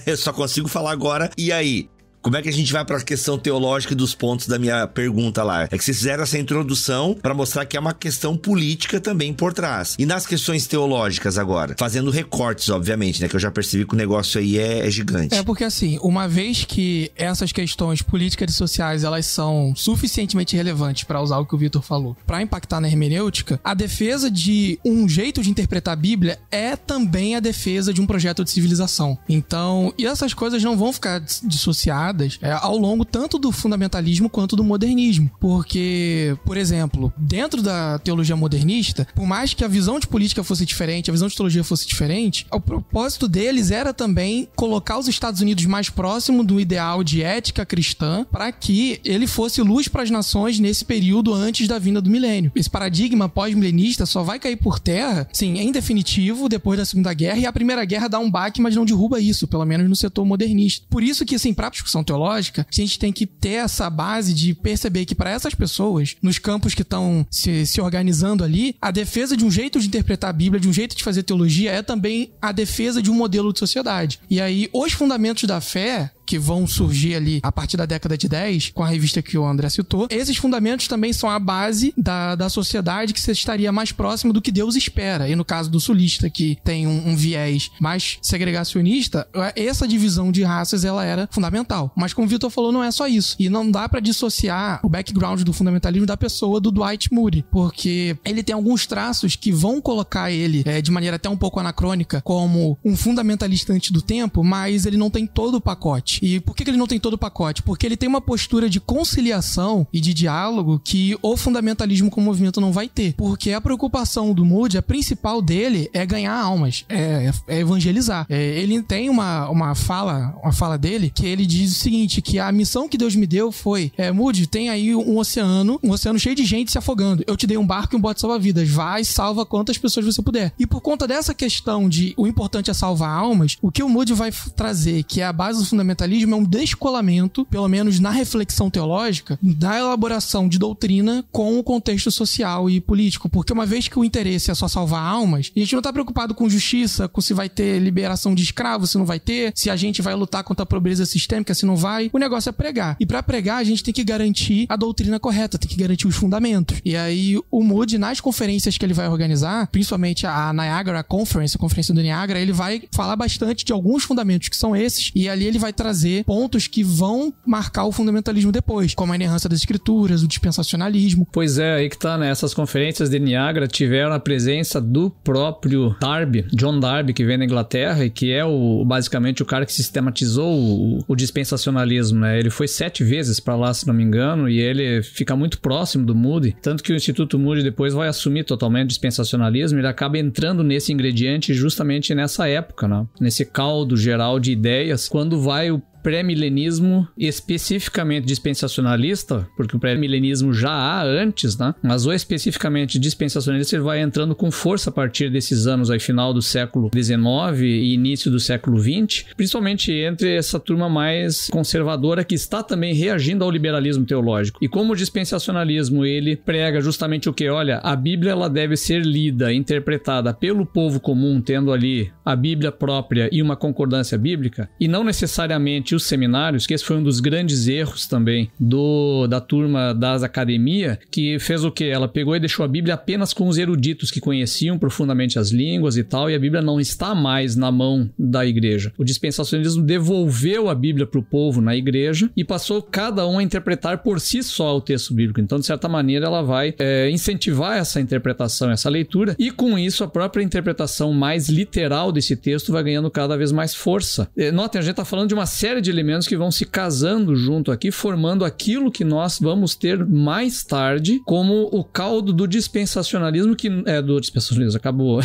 Eu só consigo falar agora. E aí? Como é que a gente vai para a questão teológica dos pontos da minha pergunta lá? É que vocês fizeram essa introdução para mostrar que é uma questão política também por trás. E nas questões teológicas agora? Fazendo recortes, obviamente, né? Que eu já percebi que o negócio aí é gigante. É porque assim, uma vez que essas questões políticas e sociais, elas são suficientemente relevantes, para usar o que o Vitor falou, para impactar na hermenêutica, a defesa de um jeito de interpretar a Bíblia é também a defesa de um projeto de civilização. Então, e essas coisas não vão ficar dissociadas ao longo tanto do fundamentalismo quanto do modernismo. Porque, por exemplo, dentro da teologia modernista, por mais que a visão de política fosse diferente, a visão de teologia fosse diferente, o propósito deles era também colocar os Estados Unidos mais próximo do ideal de ética cristã para que ele fosse luz para as nações nesse período antes da vinda do milênio. Esse paradigma pós-milenista só vai cair por terra, sim, em definitivo, depois da Segunda Guerra, e a Primeira Guerra dá um baque, mas não derruba isso, pelo menos no setor modernista. Por isso que, assim, para a discussão teológica, a gente tem que ter essa base de perceber que para essas pessoas, nos campos que estão se organizando ali, a defesa de um jeito de interpretar a Bíblia, de um jeito de fazer teologia, é também a defesa de um modelo de sociedade. E aí, os fundamentos da fé, que vão surgir ali a partir da década de 10, com a revista que o André citou, esses fundamentos também são a base da sociedade que você estaria mais próximo do que Deus espera. E no caso do sulista, que tem um viés mais segregacionista, essa divisão de raças, ela era fundamental. Mas como o Vitor falou, não é só isso. E não dá pra dissociar o background do fundamentalismo da pessoa do Dwight Moody, porque ele tem alguns traços que vão colocar ele, de maneira até um pouco anacrônica, como um fundamentalista antes do tempo, mas ele não tem todo o pacote. E por que ele não tem todo o pacote? Porque ele tem uma postura de conciliação e de diálogo que o fundamentalismo como movimento não vai ter. Porque a preocupação do Moody, a principal dele, é ganhar almas, é evangelizar. Ele tem uma fala dele que ele diz o seguinte, que a missão que Deus me deu foi, Moody, tem aí um oceano cheio de gente se afogando. Eu te dei um barco e um bote salva-vidas. Vai, salva quantas pessoas você puder. E por conta dessa questão de o importante é salvar almas, o que o Moody vai trazer, que é a base do fundamentalismo, é um descolamento, pelo menos na reflexão teológica, da elaboração de doutrina com o contexto social e político. Porque uma vez que o interesse é só salvar almas, a gente não tá preocupado com justiça, com se vai ter liberação de escravos, se não vai ter, se a gente vai lutar contra a pobreza sistêmica, se não vai. O negócio é pregar. E pra pregar, a gente tem que garantir a doutrina correta, tem que garantir os fundamentos. E aí, o Moody, nas conferências que ele vai organizar, principalmente a Niagara Conference, a conferência do Niagara, ele vai falar bastante de alguns fundamentos que são esses, e ali ele vai trazer pontos que vão marcar o fundamentalismo depois, como a inerrância das escrituras, o dispensacionalismo. Pois é, aí que tá, né? Essas conferências de Niagara tiveram a presença do próprio Darby, John Darby, que vem da Inglaterra e que é basicamente o cara que sistematizou o dispensacionalismo, né? Ele foi 7 vezes pra lá, se não me engano, e ele fica muito próximo do Moody, tanto que o Instituto Moody depois vai assumir totalmente o dispensacionalismo, ele acaba entrando nesse ingrediente justamente nessa época, né? Nesse caldo geral de ideias, quando vai o pré-milenismo especificamente dispensacionalista, porque o pré-milenismo já há antes, né? Mas o especificamente dispensacionalista ele vai entrando com força a partir desses anos aí, final do século XIX e início do século XX, principalmente entre essa turma mais conservadora que está também reagindo ao liberalismo teológico. E como o dispensacionalismo ele prega justamente o que? Olha, a Bíblia ela deve ser lida, interpretada pelo povo comum, tendo ali a Bíblia própria e uma concordância bíblica, e não necessariamente os seminários, que esse foi um dos grandes erros também da turma das academias, que fez o quê? Ela pegou e deixou a Bíblia apenas com os eruditos que conheciam profundamente as línguas e tal, e a Bíblia não está mais na mão da igreja. O dispensacionalismo devolveu a Bíblia para o povo na igreja e passou cada um a interpretar por si só o texto bíblico. Então, de certa maneira, ela vai incentivar essa interpretação, essa leitura, e com isso a própria interpretação mais literal desse texto vai ganhando cada vez mais força. Notem, a gente está falando de uma série de elementos que vão se casando junto aqui, formando aquilo que nós vamos ter mais tarde como o caldo do dispensacionalismo, do dispensacionalismo, acabou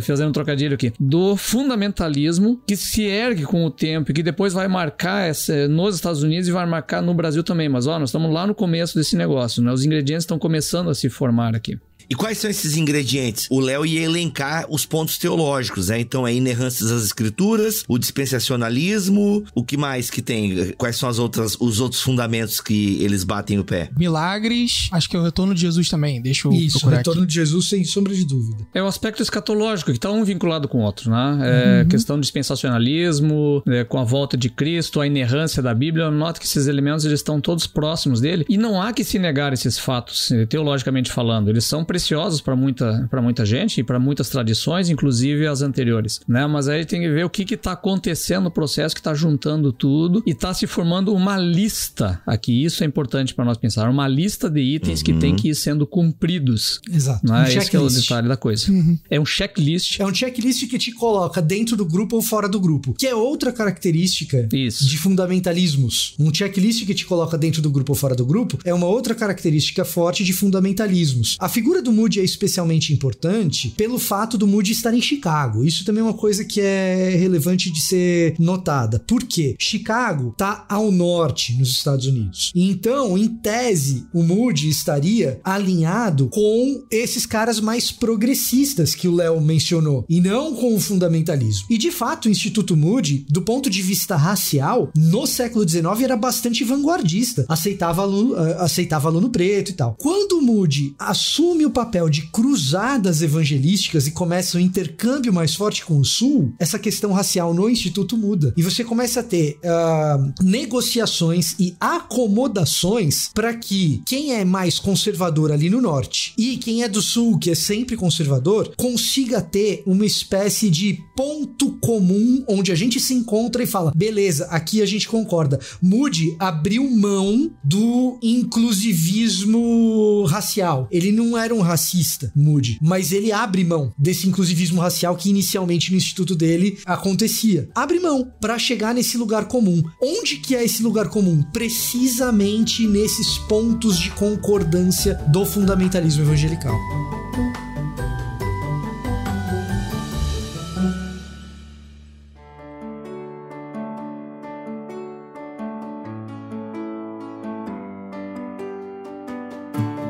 fazendo um trocadilho aqui, do fundamentalismo, que se ergue com o tempo e que depois vai marcar nos Estados Unidos e vai marcar no Brasil também. Mas nós estamos lá no começo desse negócio, né? Os ingredientes estão começando a se formar aqui. E quais são esses ingredientes? O Léo ia elencar os pontos teológicos, né? Então, a inerrância das escrituras, o dispensacionalismo, o que mais que tem? Quais são os outros fundamentos que eles batem o pé? Milagres, acho que é o retorno de Jesus também, deixa eu Isso, o retorno aqui. de Jesus, sem sombra de dúvida. É o aspecto escatológico, que está um vinculado com o outro, né? Questão do dispensacionalismo, com a volta de Cristo, a inerrância da Bíblia. Nota que esses elementos eles estão todos próximos dele, e não há que se negar esses fatos, teologicamente falando. Eles são preciosos para muita gente e para muitas tradições, inclusive as anteriores, né? Mas aí tem que ver o que está acontecendo no processo, que está juntando tudo e está se formando uma lista aqui. Isso é importante para nós pensar, uma lista de itens que tem que ir sendo cumpridos. Exato. Né? Esse que é o detalhe da coisa. É um checklist. É um checklist que te coloca dentro do grupo ou fora do grupo, que é outra característica de fundamentalismos. Um checklist que te coloca dentro do grupo ou fora do grupo é uma outra característica forte de fundamentalismos. A figura do Moody é especialmente importante pelo fato do Moody estar em Chicago. Isso também é uma coisa que é relevante de ser notada. Por quê? Chicago está ao norte nos Estados Unidos. Então, em tese, o Moody estaria alinhado com esses caras mais progressistas que o Léo mencionou, e não com o fundamentalismo. E, de fato, o Instituto Moody, do ponto de vista racial, no século XIX era bastante vanguardista. Aceitava aluno preto e tal. Quando o Moody assume o papel de cruzadas evangelísticas e começa um intercâmbio mais forte com o Sul, essa questão racial no Instituto muda. E você começa a ter negociações e acomodações para que quem é mais conservador ali no Norte e quem é do Sul, que é sempre conservador, consiga ter uma espécie de ponto comum onde a gente se encontra e fala, beleza, aqui a gente concorda. Moody abriu mão do inclusivismo racial. Ele não era um racista, Moody, mas ele abre mão desse inclusivismo racial que inicialmente no instituto dele acontecia. Abre mão para chegar nesse lugar comum. Onde que é esse lugar comum? Precisamente nesses pontos de concordância do fundamentalismo evangelical.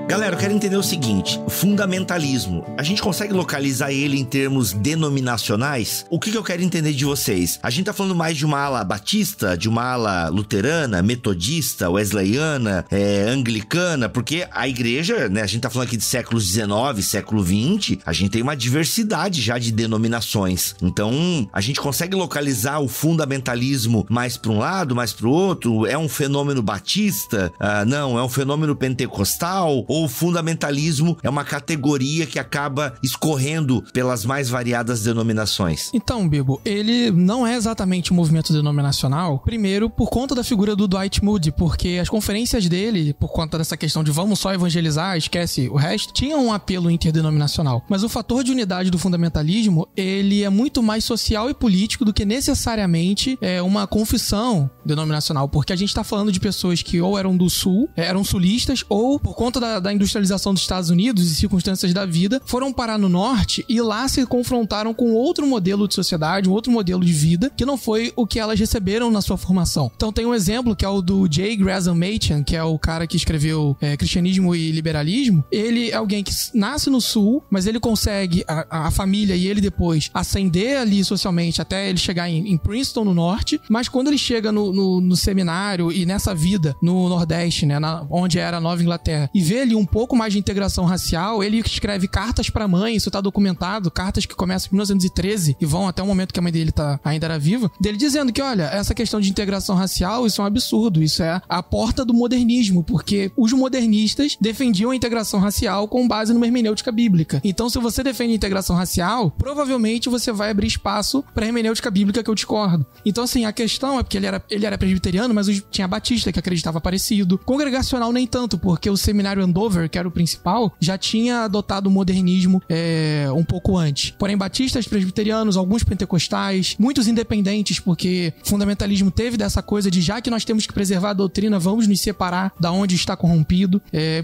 Galera, eu quero entender o seguinte, fundamentalismo, a gente consegue localizar ele em termos denominacionais? O que eu quero entender de vocês? A gente tá falando mais de uma ala batista, de uma ala luterana, metodista, wesleyana, anglicana, porque a igreja, né, a gente tá falando aqui de séculos XIX, século XX, a gente tem uma diversidade já de denominações. Então, a gente consegue localizar o fundamentalismo mais para um lado, mais para o outro? É um fenômeno batista? Não, é um fenômeno pentecostal? Ou o fundamentalismo é uma categoria que acaba escorrendo pelas mais variadas denominações? Então, Bibo, ele não é exatamente um movimento denominacional, primeiro por conta da figura do Dwight Moody, porque as conferências dele, por conta dessa questão de vamos só evangelizar, esquece o resto, tinham um apelo interdenominacional. Mas o fator de unidade do fundamentalismo, ele é muito mais social e político do que necessariamente uma confissão denominacional, porque a gente está falando de pessoas que ou eram do Sul, eram sulistas, ou por conta da industrialização dos Estados Unidos e circunstâncias da vida, foram parar no Norte e lá se confrontaram com outro modelo de sociedade, um outro modelo de vida, que não foi o que elas receberam na sua formação. Então tem um exemplo que é o do J. Gresham Machen, que é o cara que escreveu Cristianismo e Liberalismo. Ele é alguém que nasce no Sul, mas ele consegue, a família e ele depois, ascender ali socialmente até ele chegar em Princeton, no Norte, mas quando ele chega no seminário e nessa vida no Nordeste, né, onde era a Nova Inglaterra, e vê ali um pouco mais de integração racial, ele escreve cartas pra mãe, isso tá documentado, cartas que começam em 1913 e vão até o momento que a mãe dele ainda era viva, dele dizendo que, olha, essa questão de integração racial, isso é um absurdo, isso é a porta do modernismo, porque os modernistas defendiam a integração racial com base numa hermenêutica bíblica. Então, se você defende a integração racial, provavelmente você vai abrir espaço pra hermenêutica bíblica que eu discordo. Então, assim, a questão é porque ele era presbiteriano, mas tinha Batista que acreditava parecido. Congregacional nem tanto, porque o seminário Andover, que era o principal, já tinha adotado o modernismo um pouco antes. Porém, batistas, presbiterianos, alguns pentecostais, muitos independentes, porque o fundamentalismo teve dessa coisa de já que nós temos que preservar a doutrina, vamos nos separar da onde está corrompido.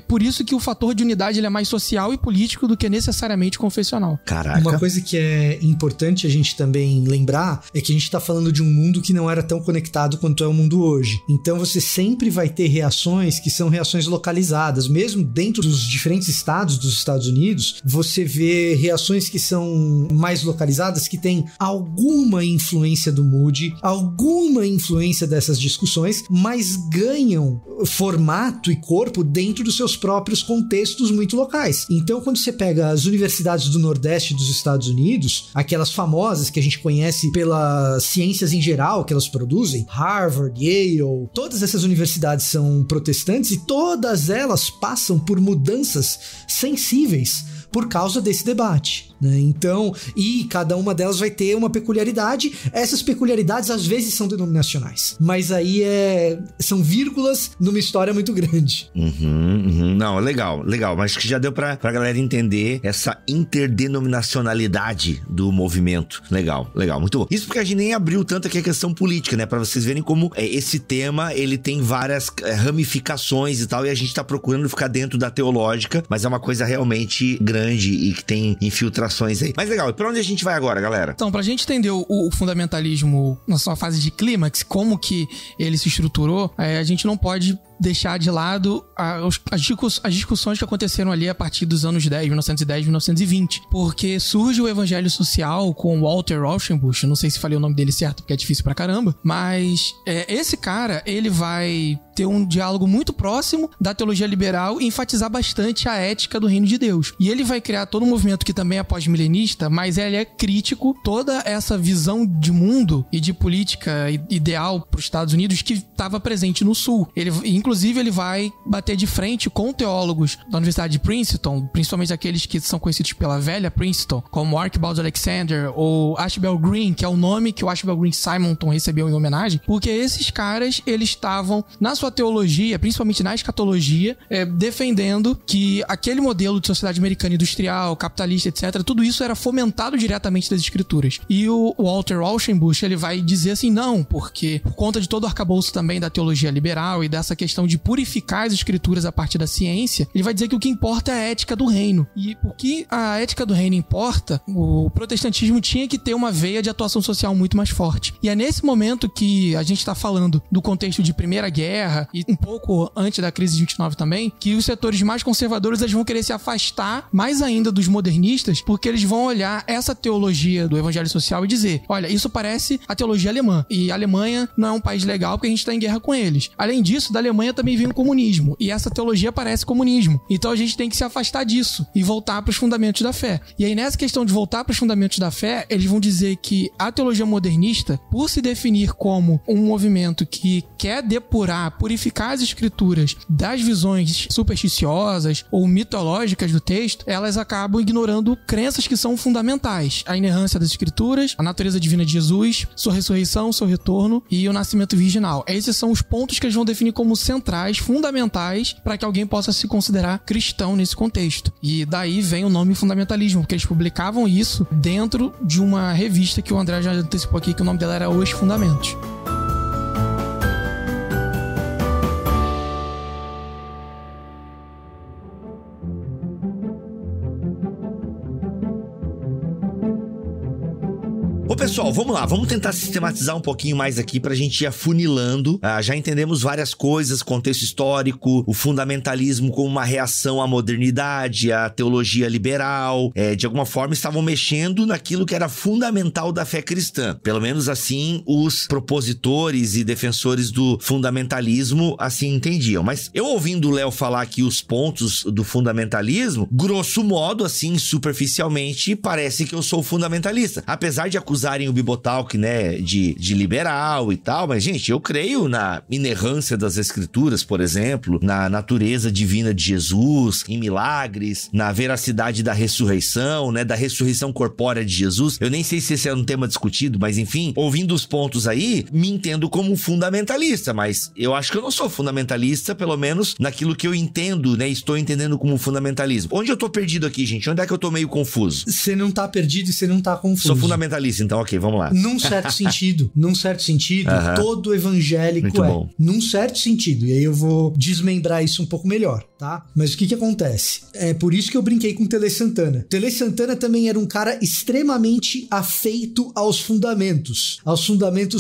Por isso que o fator de unidade ele é mais social e político do que necessariamente confessional. Caraca. Uma coisa que é importante a gente também lembrar é que a gente tá falando de um mundo que não era tão conectado quanto é o mundo hoje. Então você sempre vai ter reações que são reações localizadas. Mesmo dentro dos diferentes estados dos Estados Unidos, você vê reações que são mais localizadas, que tem alguma influência do Moody, alguma influência dessas discussões, mas ganham formato e corpo dentro dos seus próprios contextos muito locais. Então, quando você pega as universidades do Nordeste dos Estados Unidos, aquelas famosas que a gente conhece pelas ciências em geral que elas produzem, Harvard, Yale, todas essas universidades são protestantes e todas elas passam por mudanças sensíveis por causa desse debate, né? Então, e cada uma delas vai ter uma peculiaridade. Essas peculiaridades às vezes são denominacionais, mas aí são vírgulas numa história muito grande. Não, legal, mas que já deu pra galera entender essa interdenominacionalidade do movimento. Legal, muito bom. Isso porque a gente nem abriu tanto aqui a questão política, né? Pra vocês verem como esse tema, ele tem várias ramificações e tal, e a gente tá procurando ficar dentro da teológica, mas é uma coisa realmente grande e que tem infiltrações aí. Mas legal, e pra onde a gente vai agora, galera? Então, pra gente entender o fundamentalismo na sua fase de clímax, como que ele se estruturou, a gente não pode deixar de lado as discussões que aconteceram ali a partir dos anos 1910, 1920. Porque surge o evangelho social com Walter Rauschenbusch, não sei se falei o nome dele certo, porque é difícil pra caramba, mas esse cara, ele vai ter um diálogo muito próximo da teologia liberal e enfatizar bastante a ética do reino de Deus. E ele vai criar todo um movimento que também é pós-milenista, mas ele é crítico, toda essa visão de mundo e de política ideal para os Estados Unidos que estava presente no Sul. Inclusive, ele vai bater de frente com teólogos da Universidade de Princeton, principalmente aqueles que são conhecidos pela velha Princeton, como Archibald Alexander ou Ashbel Green, que é o nome que o Ashbel Green Simonton recebeu em homenagem, porque esses caras, eles estavam na sua teologia, principalmente na escatologia, defendendo que aquele modelo de sociedade americana industrial, capitalista, etc., tudo isso era fomentado diretamente das escrituras. E o Walter Rauschenbusch, ele vai dizer assim, não, porque por conta de todo o arcabouço também da teologia liberal e dessa questão de purificar as escrituras a partir da ciência, ele vai dizer que o que importa é a ética do reino. E o que a ética do reino importa, o protestantismo tinha que ter uma veia de atuação social muito mais forte. E é nesse momento que a gente está falando do contexto de Primeira Guerra e um pouco antes da crise de 29 também, que os setores mais conservadores eles vão querer se afastar mais ainda dos modernistas, porque eles vão olhar essa teologia do evangelho social e dizer, olha, isso parece a teologia alemã, e a Alemanha não é um país legal porque a gente está em guerra com eles. Além disso, da Alemanha também vem o comunismo, e essa teologia parece comunismo. Então a gente tem que se afastar disso e voltar para os fundamentos da fé. E aí nessa questão de voltar para os fundamentos da fé, eles vão dizer que a teologia modernista, por se definir como um movimento que quer depurar, purificar as escrituras das visões supersticiosas ou mitológicas do texto, elas acabam ignorando crenças que são fundamentais. A inerrância das escrituras, a natureza divina de Jesus, sua ressurreição, seu retorno e o nascimento virginal. Esses são os pontos que eles vão definir como centrais, fundamentais, para que alguém possa se considerar cristão nesse contexto. E daí vem o nome fundamentalismo, porque eles publicavam isso dentro de uma revista que o André já antecipou aqui, que o nome dela era Os Fundamentos. Ô Pessoal, vamos lá, vamos tentar sistematizar um pouquinho mais aqui pra gente ir afunilando. Já entendemos várias coisas, contexto histórico, o fundamentalismo como uma reação à modernidade, à teologia liberal. De alguma forma estavam mexendo naquilo que era fundamental da fé cristã. Pelo menos assim os propositores e defensores do fundamentalismo assim entendiam. Mas eu ouvindo o Léo falar aqui os pontos do fundamentalismo, grosso modo, assim, superficialmente, parece que eu sou fundamentalista. Apesar de acusarem o Bibotalk, né, de liberal e tal, mas, gente, eu creio na inerrância das escrituras, por exemplo, na natureza divina de Jesus, em milagres, na veracidade da ressurreição, né, da ressurreição corpórea de Jesus. Eu nem sei se esse é um tema discutido, mas, enfim, ouvindo os pontos aí, me entendo como um fundamentalista, mas eu acho que eu não sou fundamentalista, pelo menos naquilo que eu entendo, né, estou entendendo como fundamentalismo. Onde eu tô perdido aqui, gente? Onde é que eu tô meio confuso? Você não tá perdido e você não tá confuso. Sou fundamentalista, então, ok, vamos lá. Num certo sentido, todo evangélico muito bom. Num certo sentido, e aí eu vou desmembrar isso um pouco melhor, tá? Mas o que acontece? É por isso que eu brinquei com o Tele Santana. Tele Santana também era um cara extremamente afeito aos fundamentos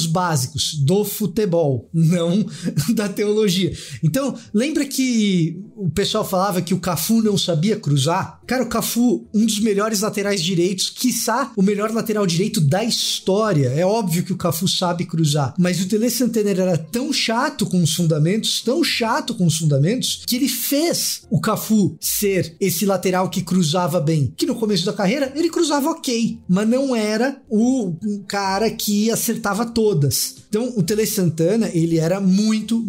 básicos do futebol, não da teologia. Então, lembra que o pessoal falava que o Cafu não sabia cruzar? Cara, o Cafu, um dos melhores laterais direitos, quiçá o melhor lateral direito da história. É óbvio que o Cafu sabe cruzar, mas o Tele Santana era tão chato com os fundamentos, que ele fez o Cafu ser esse lateral que cruzava bem, que no começo da carreira ele cruzava ok, mas não era o cara que acertava todas. Então o Tele Santana, ele era muito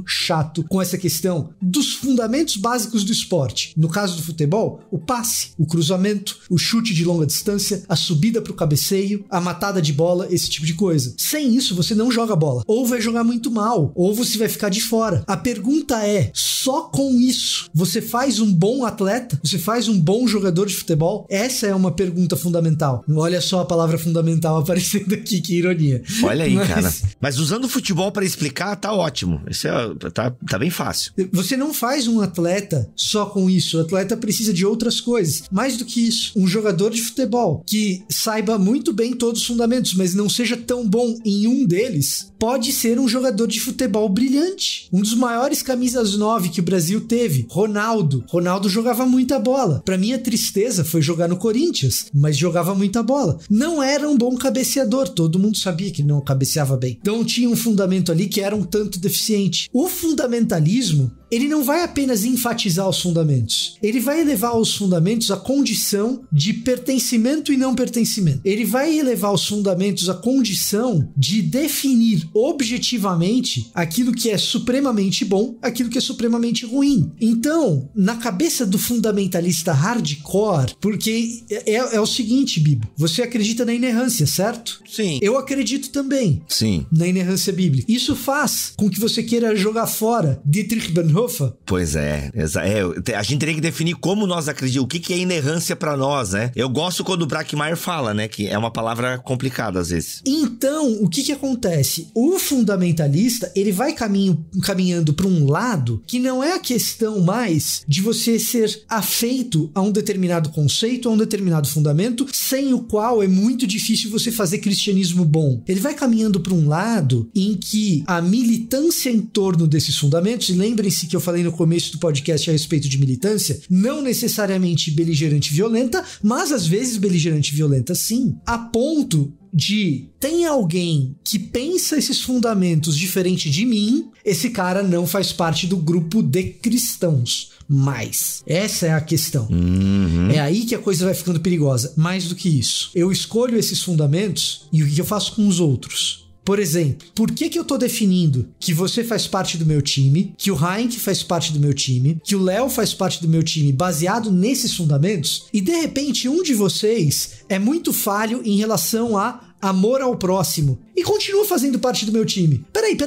chato com essa questão dos fundamentos básicos do esporte. No caso do futebol, o passe, o cruzamento, o chute de longa distância, a subida pro cabeceio, a matada de bola, esse tipo de coisa. Sem isso, você não joga bola. Ou vai jogar muito mal, ou você vai ficar de fora. A pergunta é, só com isso, você faz um bom atleta? Você faz um bom jogador de futebol? Essa é uma pergunta fundamental. Olha só a palavra fundamental aparecendo aqui, que ironia. Olha aí, cara. Mas usando o futebol pra explicar, tá ótimo. Isso tá bem fácil. Você não faz um atleta só com isso. O atleta precisa de outras coisas. Mais do que isso, um jogador de futebol que saiba muito bem todos os fundamentos, mas não seja tão bom em um deles, pode ser um jogador de futebol brilhante. Um dos maiores camisas 9 que o Brasil teve, Ronaldo. Ronaldo jogava muita bola. Pra mim, a tristeza foi jogar no Corinthians, mas jogava muita bola. Não era um bom cabeceador. Todo mundo sabia que não cabeceava bem. Então tinha um fundamento ali que era um tanto deficiente. O fundamentalismo, ele não vai apenas enfatizar os fundamentos. Ele vai elevar os fundamentos à condição de pertencimento e não pertencimento. Ele vai elevar os fundamentos à condição de definir objetivamente aquilo que é supremamente bom, aquilo que é supremamente ruim. Então, na cabeça do fundamentalista hardcore, porque é o seguinte, Bibo, você acredita na inerrância, certo? Sim. Eu acredito também. Sim. Na inerrância bíblica. Isso faz com que você queira jogar fora Dietrich Bonhoeffer. Pois é. A gente teria que definir como nós acreditamos, o que é inerrância pra nós, né? Eu gosto quando o Brackmeier fala, né? Que é uma palavra complicada às vezes. Então, o que acontece? O fundamentalista, ele vai caminhando pra um lado que não é a questão mais de você ser afeito a um determinado conceito, a um determinado fundamento, sem o qual é muito difícil você fazer cristianismo bom. Ele vai caminhando para um lado em que a militância em torno desses fundamentos, e lembrem-se que eu falei no começo do podcast a respeito de militância, não necessariamente beligerante violenta, mas às vezes beligerante violenta sim, a ponto de tem alguém que pensa esses fundamentos diferente de mim, esse cara não faz parte do grupo de cristãos. Mas essa é a questão. É aí que a coisa vai ficando perigosa. Mais do que isso, eu escolho esses fundamentos e o que eu faço com os outros? Por exemplo, por que eu tô definindo que você faz parte do meu time, que o Heinck faz parte do meu time, que o Léo faz parte do meu time baseado nesses fundamentos, e de repente um de vocês é muito falho em relação a amor ao próximo e continua fazendo parte do meu time? Peraí.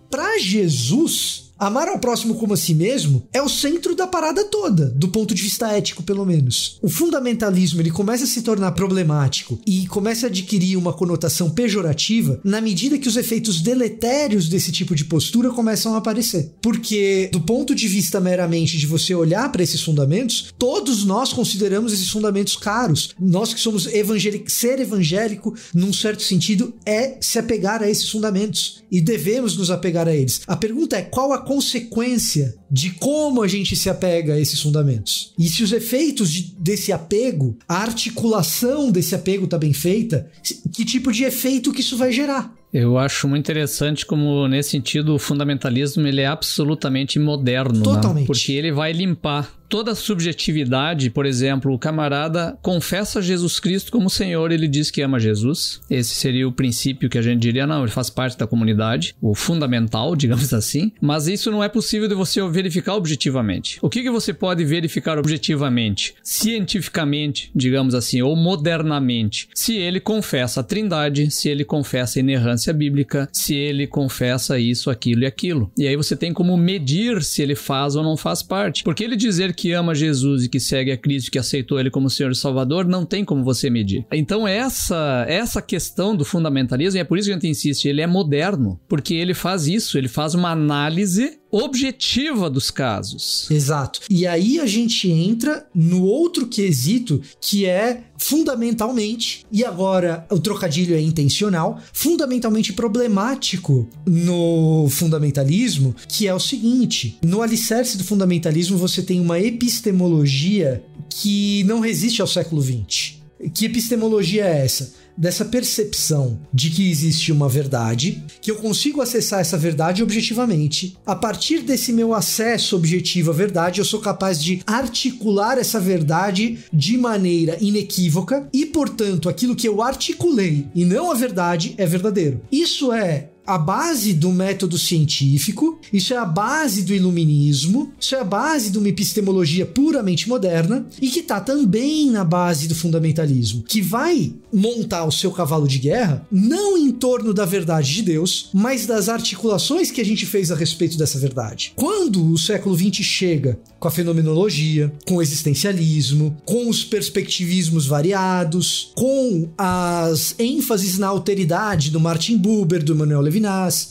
Pra Jesus, Amar ao próximo como a si mesmo é o centro da parada toda, do ponto de vista ético, pelo menos. O fundamentalismo, ele começa a se tornar problemático e começa a adquirir uma conotação pejorativa na medida que os efeitos deletérios desse tipo de postura começam a aparecer. Porque, do ponto de vista meramente de você olhar para esses fundamentos, todos nós consideramos esses fundamentos caros. Nós que somos evangélicos, ser evangélico, num certo sentido, é se apegar a esses fundamentos. E devemos nos apegar a eles. A pergunta é, qual a consequência de como a gente se apega a esses fundamentos? E se os efeitos desse apego, a articulação desse apego está bem feita, que tipo de efeito que isso vai gerar? Eu acho muito interessante como, nesse sentido, o fundamentalismo ele é absolutamente moderno. Totalmente. Né? Porque ele vai limpar toda a subjetividade. Por exemplo, o camarada confessa Jesus Cristo como Senhor, ele diz que ama Jesus. Esse seria o princípio que a gente diria, não, ele faz parte da comunidade, o fundamental, digamos assim. Mas isso não é possível de você verificar objetivamente. O que você pode verificar objetivamente? Cientificamente, digamos assim, ou modernamente. Se ele confessa a Trindade, se ele confessa a inerrância bíblica, se ele confessa isso, aquilo e aquilo. E aí você tem como medir se ele faz ou não faz parte. Porque ele dizer que ama Jesus e que segue a Cristo, que aceitou ele como Senhor e Salvador, não tem como você medir. Então essa questão do fundamentalismo, e é por isso que a gente insiste, ele é moderno, porque ele faz isso, ele faz uma análise objetiva dos casos. Exato. E aí a gente entra no outro quesito, que é fundamentalmente, e agora o trocadilho é intencional, fundamentalmente problemático no fundamentalismo, que é o seguinte: no alicerce do fundamentalismo você tem uma epistemologia que não resiste ao século XX. Que epistemologia é essa? Dessa percepção de que existe uma verdade, que eu consigo acessar essa verdade objetivamente. A partir desse meu acesso objetivo à verdade, eu sou capaz de articular essa verdade de maneira inequívoca e, portanto, aquilo que eu articulei e não a verdade é verdadeiro. Isso é a base do método científico, isso é a base do iluminismo, isso é a base de uma epistemologia puramente moderna e que está também na base do fundamentalismo, que vai montar o seu cavalo de guerra não em torno da verdade de Deus, mas das articulações que a gente fez a respeito dessa verdade. Quando o século XX chega com a fenomenologia, com o existencialismo, com os perspectivismos variados, com as ênfases na alteridade do Martin Buber, do Emmanuel Levinas,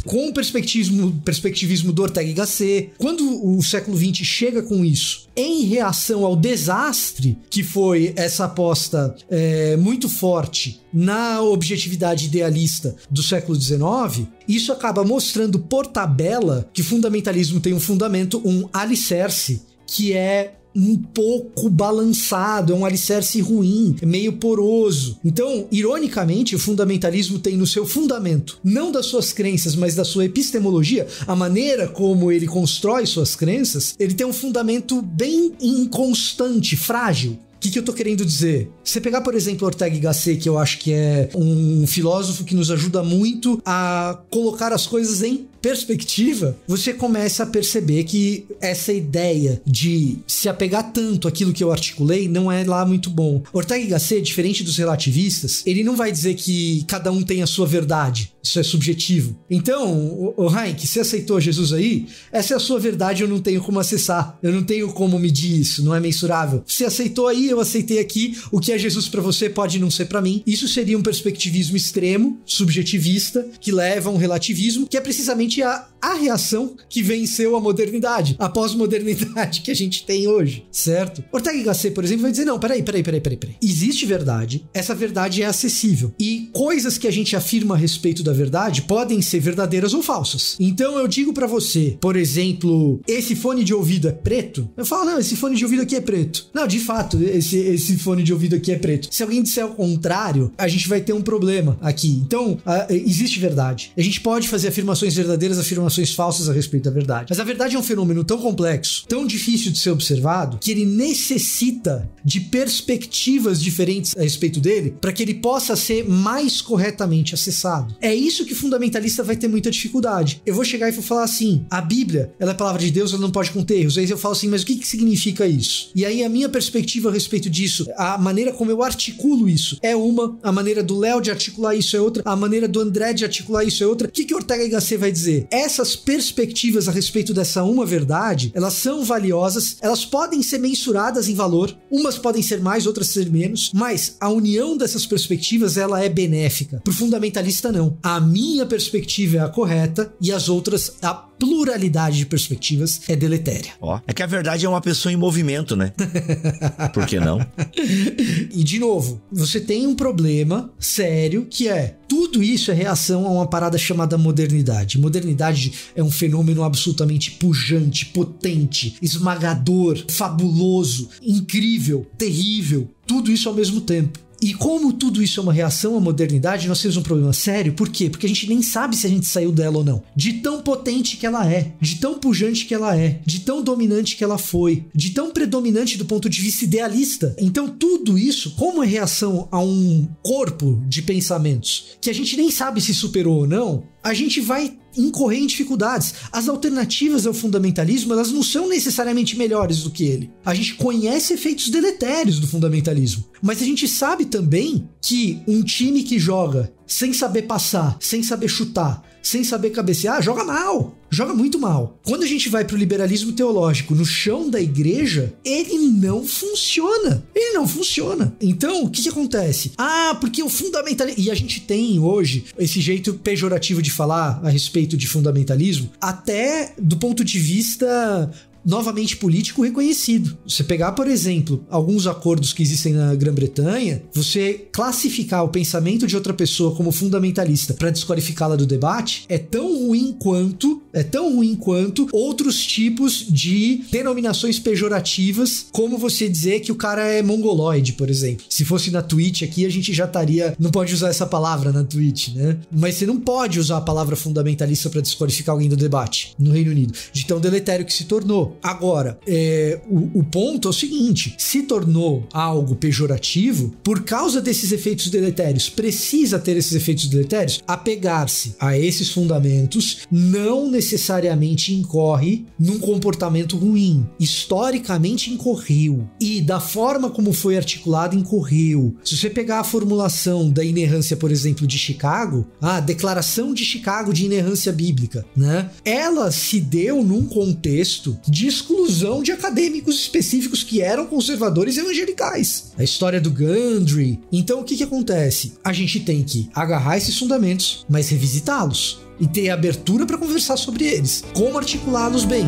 com o perspectivismo do Ortega y Gasset, quando o século XX chega com isso, em reação ao desastre que foi essa aposta muito forte na objetividade idealista do século XIX, isso acaba mostrando por tabela que o fundamentalismo tem um fundamento, um alicerce, que é um pouco balançado, é um alicerce ruim, meio poroso. Então, ironicamente, o fundamentalismo tem no seu fundamento, não das suas crenças, mas da sua epistemologia, a maneira como ele constrói suas crenças, ele tem um fundamento bem inconstante, frágil. O que eu tô querendo dizer? Você pegar, por exemplo, Ortega y Gasset, que eu acho que é um filósofo que nos ajuda muito a colocar as coisas em perspectiva, você começa a perceber que essa ideia de se apegar tanto àquilo que eu articulei não é lá muito bom. Ortega y Gasset, diferente dos relativistas, ele não vai dizer que cada um tem a sua verdade. Isso é subjetivo. Então, o Heinck, você aceitou Jesus aí? Essa é a sua verdade, eu não tenho como acessar. Eu não tenho como medir isso, não é mensurável. Você aceitou aí, eu aceitei aqui. O que é Jesus pra você pode não ser pra mim. Isso seria um perspectivismo extremo, subjetivista, que leva a um relativismo, que é precisamente a reação que venceu a modernidade, a pós-modernidade que a gente tem hoje, certo? Ortega y Gasset, por exemplo, vai dizer, não, peraí. Existe verdade, essa verdade é acessível. E coisas que a gente afirma a respeito da verdade podem ser verdadeiras ou falsas. Então eu digo pra você, por exemplo, esse fone de ouvido é preto? Eu falo, não, esse fone de ouvido aqui é preto. Não, de fato, esse fone de ouvido aqui é preto. Se alguém disser o contrário, a gente vai ter um problema aqui. Então, existe verdade. A gente pode fazer afirmações verdadeiras, afirmações falsas a respeito da verdade. Mas a verdade é um fenômeno tão complexo, tão difícil de ser observado, que ele necessita de perspectivas diferentes a respeito dele para que ele possa ser mais corretamente acessado. É isso que o fundamentalista vai ter muita dificuldade. Eu vou chegar e vou falar assim, a Bíblia, ela é a palavra de Deus, ela não pode conter erros. Aí eu falo assim, mas o que significa isso? E aí a minha perspectiva a respeito disso, a maneira como eu articulo isso é uma, a maneira do Léo de articular isso é outra, a maneira do André de articular isso é outra. O que Ortega y Gasset vai dizer? Essa essas perspectivas a respeito dessa uma verdade, elas são valiosas, elas podem ser mensuradas em valor, umas podem ser mais, outras ser menos, mas a união dessas perspectivas, ela é benéfica. Pro fundamentalista, não. A minha perspectiva é a correta e as outras, a pluralidade de perspectivas é deletéria. É que a verdade é uma pessoa em movimento, né? Por que não? E de novo, você tem um problema sério que é tudo isso é reação a uma parada chamada modernidade. Modernidade é um fenômeno absolutamente pujante, potente, esmagador, fabuloso, incrível, terrível, tudo isso ao mesmo tempo. E como tudo isso é uma reação à modernidade, nós temos um problema sério. Por quê? Porque a gente nem sabe se a gente saiu dela ou não. De tão potente que ela é, de tão pujante que ela é, de tão dominante que ela foi, de tão predominante do ponto de vista idealista. Então tudo isso, como é reação a um corpo de pensamentos que a gente nem sabe se superou ou não, a gente vai incorrer em dificuldades. As alternativas ao fundamentalismo, elas não são necessariamente melhores do que ele. A gente conhece efeitos deletérios do fundamentalismo, mas a gente sabe também que um time que joga sem saber passar, sem saber chutar, sem saber cabecear, joga mal. Joga muito mal. Quando a gente vai pro liberalismo teológico no chão da igreja, ele não funciona. Ele não funciona. Então, o que acontece? Porque o fundamentalismo... E a gente tem hoje esse jeito pejorativo de falar a respeito de fundamentalismo, até do ponto de vista... novamente político reconhecido. Você pegar, por exemplo, alguns acordos que existem na Grã-Bretanha, você classificar o pensamento de outra pessoa como fundamentalista para desqualificá-la do debate é tão ruim quanto outros tipos de denominações pejorativas, como você dizer que o cara é mongoloide, por exemplo. Se fosse na Twitch aqui, a gente já estaria... Não pode usar essa palavra na Twitch, né? Mas você não pode usar a palavra fundamentalista para desqualificar alguém do debate no Reino Unido, de tão deletério que se tornou. Agora, o ponto é o seguinte: se tornou algo pejorativo por causa desses efeitos deletérios, precisa ter esses efeitos deletérios, apegar-se a esses fundamentos não necessariamente incorre num comportamento ruim. Historicamente incorreu, e da forma como foi articulado incorreu. Se você pegar a formulação da inerrância, por exemplo, de Chicago, a Declaração de Chicago de Inerrância Bíblica, né? Ela se deu num contexto de exclusão de acadêmicos específicos que eram conservadores evangelicais. A história do Gundry. Então o que acontece? A gente tem que agarrar esses fundamentos, mas revisitá-los e ter abertura para conversar sobre eles. Como articulá-los bem.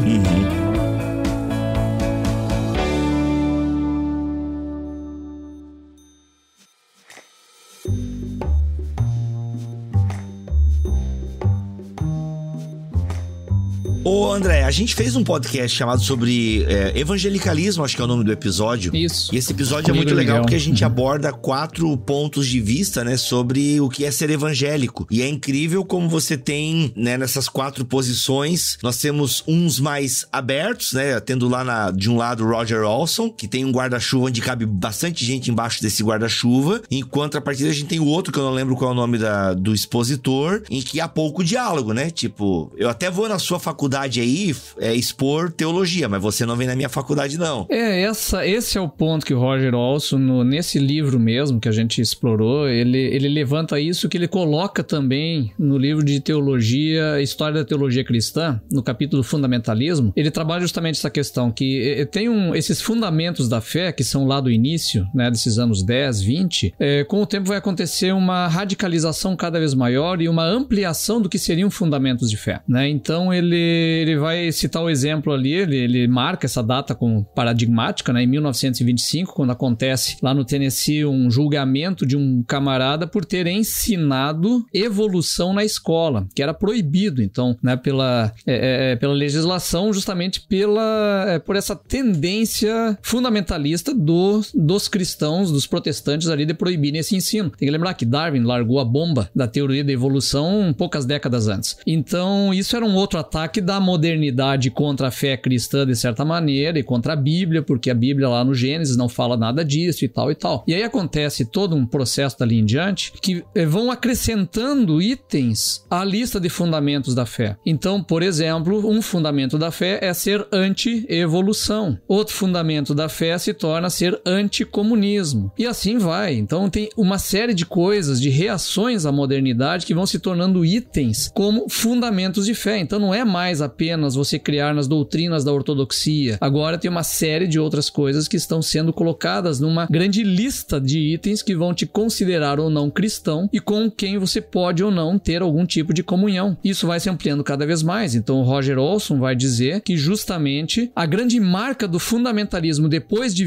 Ô André, a gente fez um podcast chamado sobre evangelicalismo, acho que é o nome do episódio. Isso. E esse episódio é muito legal porque a gente aborda 4 pontos de vista, né, sobre o que é ser evangélico. E é incrível como você tem, né, nessas 4 posições, nós temos uns mais abertos, né, tendo lá de um lado Roger Olson, que tem um guarda-chuva onde cabe bastante gente embaixo desse guarda-chuva, enquanto a partir da gente tem o outro, que eu não lembro qual é o nome do expositor, em que há pouco diálogo, né, tipo, eu até vou na sua faculdade aí expor teologia, mas você não vem na minha faculdade, não. Esse é o ponto que o Roger Olson, nesse livro mesmo que a gente explorou, ele levanta isso, que ele coloca também no livro de teologia, História da Teologia Cristã, no capítulo Fundamentalismo. Ele trabalha justamente essa questão, que tem esses fundamentos da fé, que são lá do início, né, desses anos 10, 20, com o tempo vai acontecer uma radicalização cada vez maior e uma ampliação do que seriam fundamentos de fé, né? Então ele vai citar o exemplo ali, ele marca essa data como paradigmática, né, em 1925, quando acontece lá no Tennessee um julgamento de um camarada por ter ensinado evolução na escola, que era proibido, então, né, pela legislação, justamente por essa tendência fundamentalista dos cristãos, dos protestantes ali, de proibirem esse ensino. Tem que lembrar que Darwin largou a bomba da teoria da evolução poucas décadas antes. Então, isso era um outro ataque da modernidade contra a fé cristã de certa maneira e contra a Bíblia, porque a Bíblia lá no Gênesis não fala nada disso e tal e tal. E aí acontece todo um processo dali em diante que vão acrescentando itens à lista de fundamentos da fé. Então, por exemplo, um fundamento da fé é ser anti-evolução. Outro fundamento da fé se torna ser anticomunismo. E assim vai. Então tem uma série de coisas, de reações à modernidade que vão se tornando itens como fundamentos de fé. Então não é mais apenas você criar nas doutrinas da ortodoxia. Agora tem uma série de outras coisas que estão sendo colocadas numa grande lista de itens que vão te considerar ou não cristão e com quem você pode ou não ter algum tipo de comunhão. Isso vai se ampliando cada vez mais. Então o Roger Olson vai dizer que justamente a grande marca do fundamentalismo depois de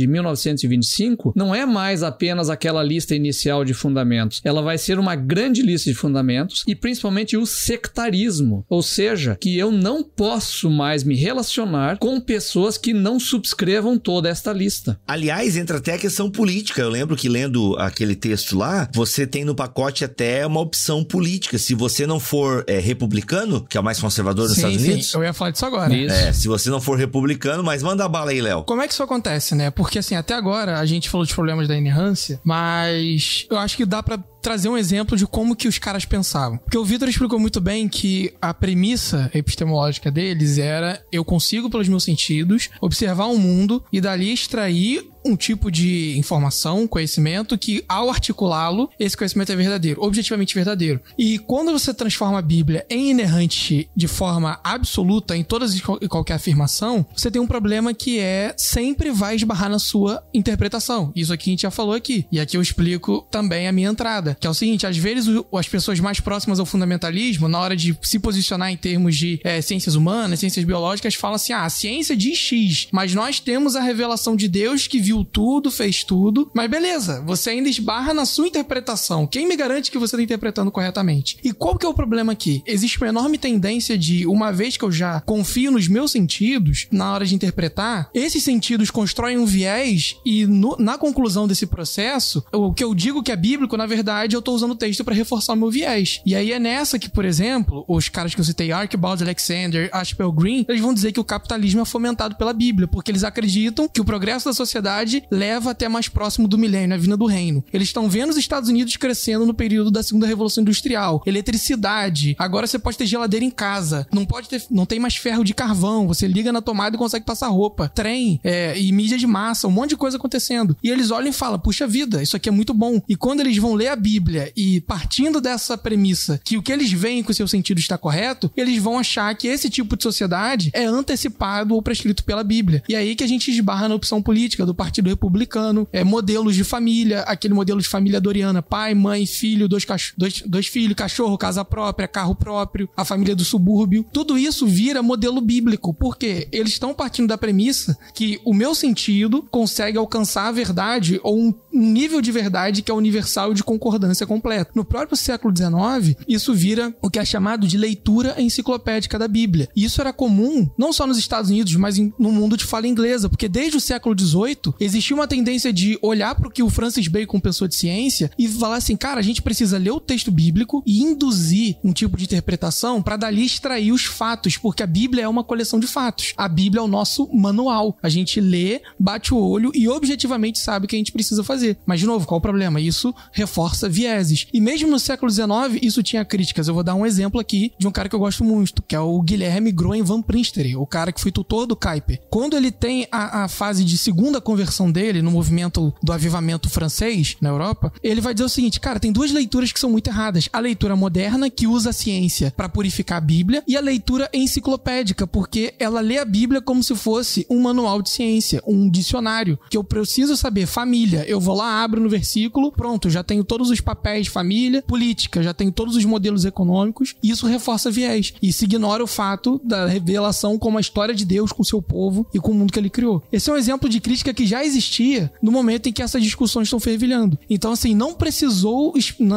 1925, não é mais apenas aquela lista inicial de fundamentos. Ela vai ser uma grande lista de fundamentos e principalmente o sectarismo. Ou seja, que eu não posso mais me relacionar com pessoas que não subscrevam toda esta lista. Aliás, entra até a questão política. Eu lembro que lendo aquele texto lá, você tem no pacote até uma opção política. Se você não for republicano, que é o mais conservador nos Estados Unidos... Sim, eu ia falar disso agora. Se você não for republicano, mas manda a bala aí, Léo. Como é que isso acontece, né? Porque assim, até agora a gente falou dos problemas da inerrância, mas eu acho que dá pra trazer um exemplo de como que os caras pensavam. Porque o Vitor explicou muito bem que a premissa epistemológica deles era: eu consigo, pelos meus sentidos, observar o mundo e dali extrair um tipo de informação, conhecimento, que ao articulá-lo, esse conhecimento é verdadeiro, objetivamente verdadeiro. E quando você transforma a Bíblia em inerrante de forma absoluta em todas e qualquer afirmação, você tem um problema que sempre vai esbarrar na sua interpretação. Isso aqui a gente já falou aqui. E aqui eu explico também a minha entrada, que é o seguinte: às vezes as pessoas mais próximas ao fundamentalismo, na hora de se posicionar em termos de ciências humanas, ciências biológicas, falam assim: a ciência diz X, mas nós temos a revelação de Deus que viu tudo, fez tudo, mas beleza, você ainda esbarra na sua interpretação. Quem me garante que você está interpretando corretamente? E qual que é o problema aqui? Existe uma enorme tendência de, uma vez que eu já confio nos meus sentidos, na hora de interpretar, esses sentidos constroem um viés e na conclusão desse processo, o que eu digo que é bíblico, na verdade, eu tô usando o texto para reforçar o meu viés. E aí é nessa que, por exemplo, os caras que eu citei, Archibald Alexander, Ashbel Green, eles vão dizer que o capitalismo é fomentado pela Bíblia, porque eles acreditam que o progresso da sociedade leva até mais próximo do milênio, a vinda do reino. Eles estão vendo os Estados Unidos crescendo no período da segunda revolução industrial, eletricidade, agora você pode ter geladeira em casa, não tem mais ferro de carvão, você liga na tomada e consegue passar roupa, trem, e mídia de massa, um monte de coisa acontecendo. E eles olham e falam: puxa vida, isso aqui é muito bom. E quando eles vão ler a Bíblia e partindo dessa premissa que o que eles veem com o seu sentido está correto, eles vão achar que esse tipo de sociedade é antecipado ou prescrito pela Bíblia. E aí que a gente esbarra na opção política do Partido Republicano, modelos de família, aquele modelo de família doriana: pai, mãe, filho, dois filhos, cachorro, casa própria, carro próprio, a família do subúrbio. Tudo isso vira modelo bíblico, porque eles estão partindo da premissa que o meu sentido consegue alcançar a verdade ou um nível de verdade que é universal e de concordância completa. No próprio século XIX, isso vira o que é chamado de leitura enciclopédica da Bíblia. E isso era comum, não só nos Estados Unidos, mas no mundo de fala inglesa, porque desde o século XVIII existia uma tendência de olhar para o que o Francis Bacon pensou de ciência e falar assim: cara, a gente precisa ler o texto bíblico e induzir um tipo de interpretação para dali extrair os fatos, porque a Bíblia é uma coleção de fatos. A Bíblia é o nosso manual. A gente lê, bate o olho e objetivamente sabe o que a gente precisa fazer. Mas, de novo, qual o problema? Isso reforça vieses. E mesmo no século XIX, isso tinha críticas. Eu vou dar um exemplo aqui de um cara que eu gosto muito, que é o Guilherme Groen Van Prinsterer, o cara que foi tutor do Kuyper. Quando ele tem a fase de segunda conversão dele, no movimento do avivamento francês na Europa, ele vai dizer o seguinte: cara, tem duas leituras que são muito erradas. A leitura moderna, que usa a ciência para purificar a Bíblia, e a leitura enciclopédica, porque ela lê a Bíblia como se fosse um manual de ciência, um dicionário, que eu preciso saber família. Eu vou lá, abro no versículo, pronto, já tenho todos os papéis de família, política, já tenho todos os modelos econômicos, e isso reforça viés. E se ignora o fato da revelação como a história de Deus com o seu povo e com o mundo que ele criou. Esse é um exemplo de crítica que já existia no momento em que essas discussões estão fervilhando. Então, assim,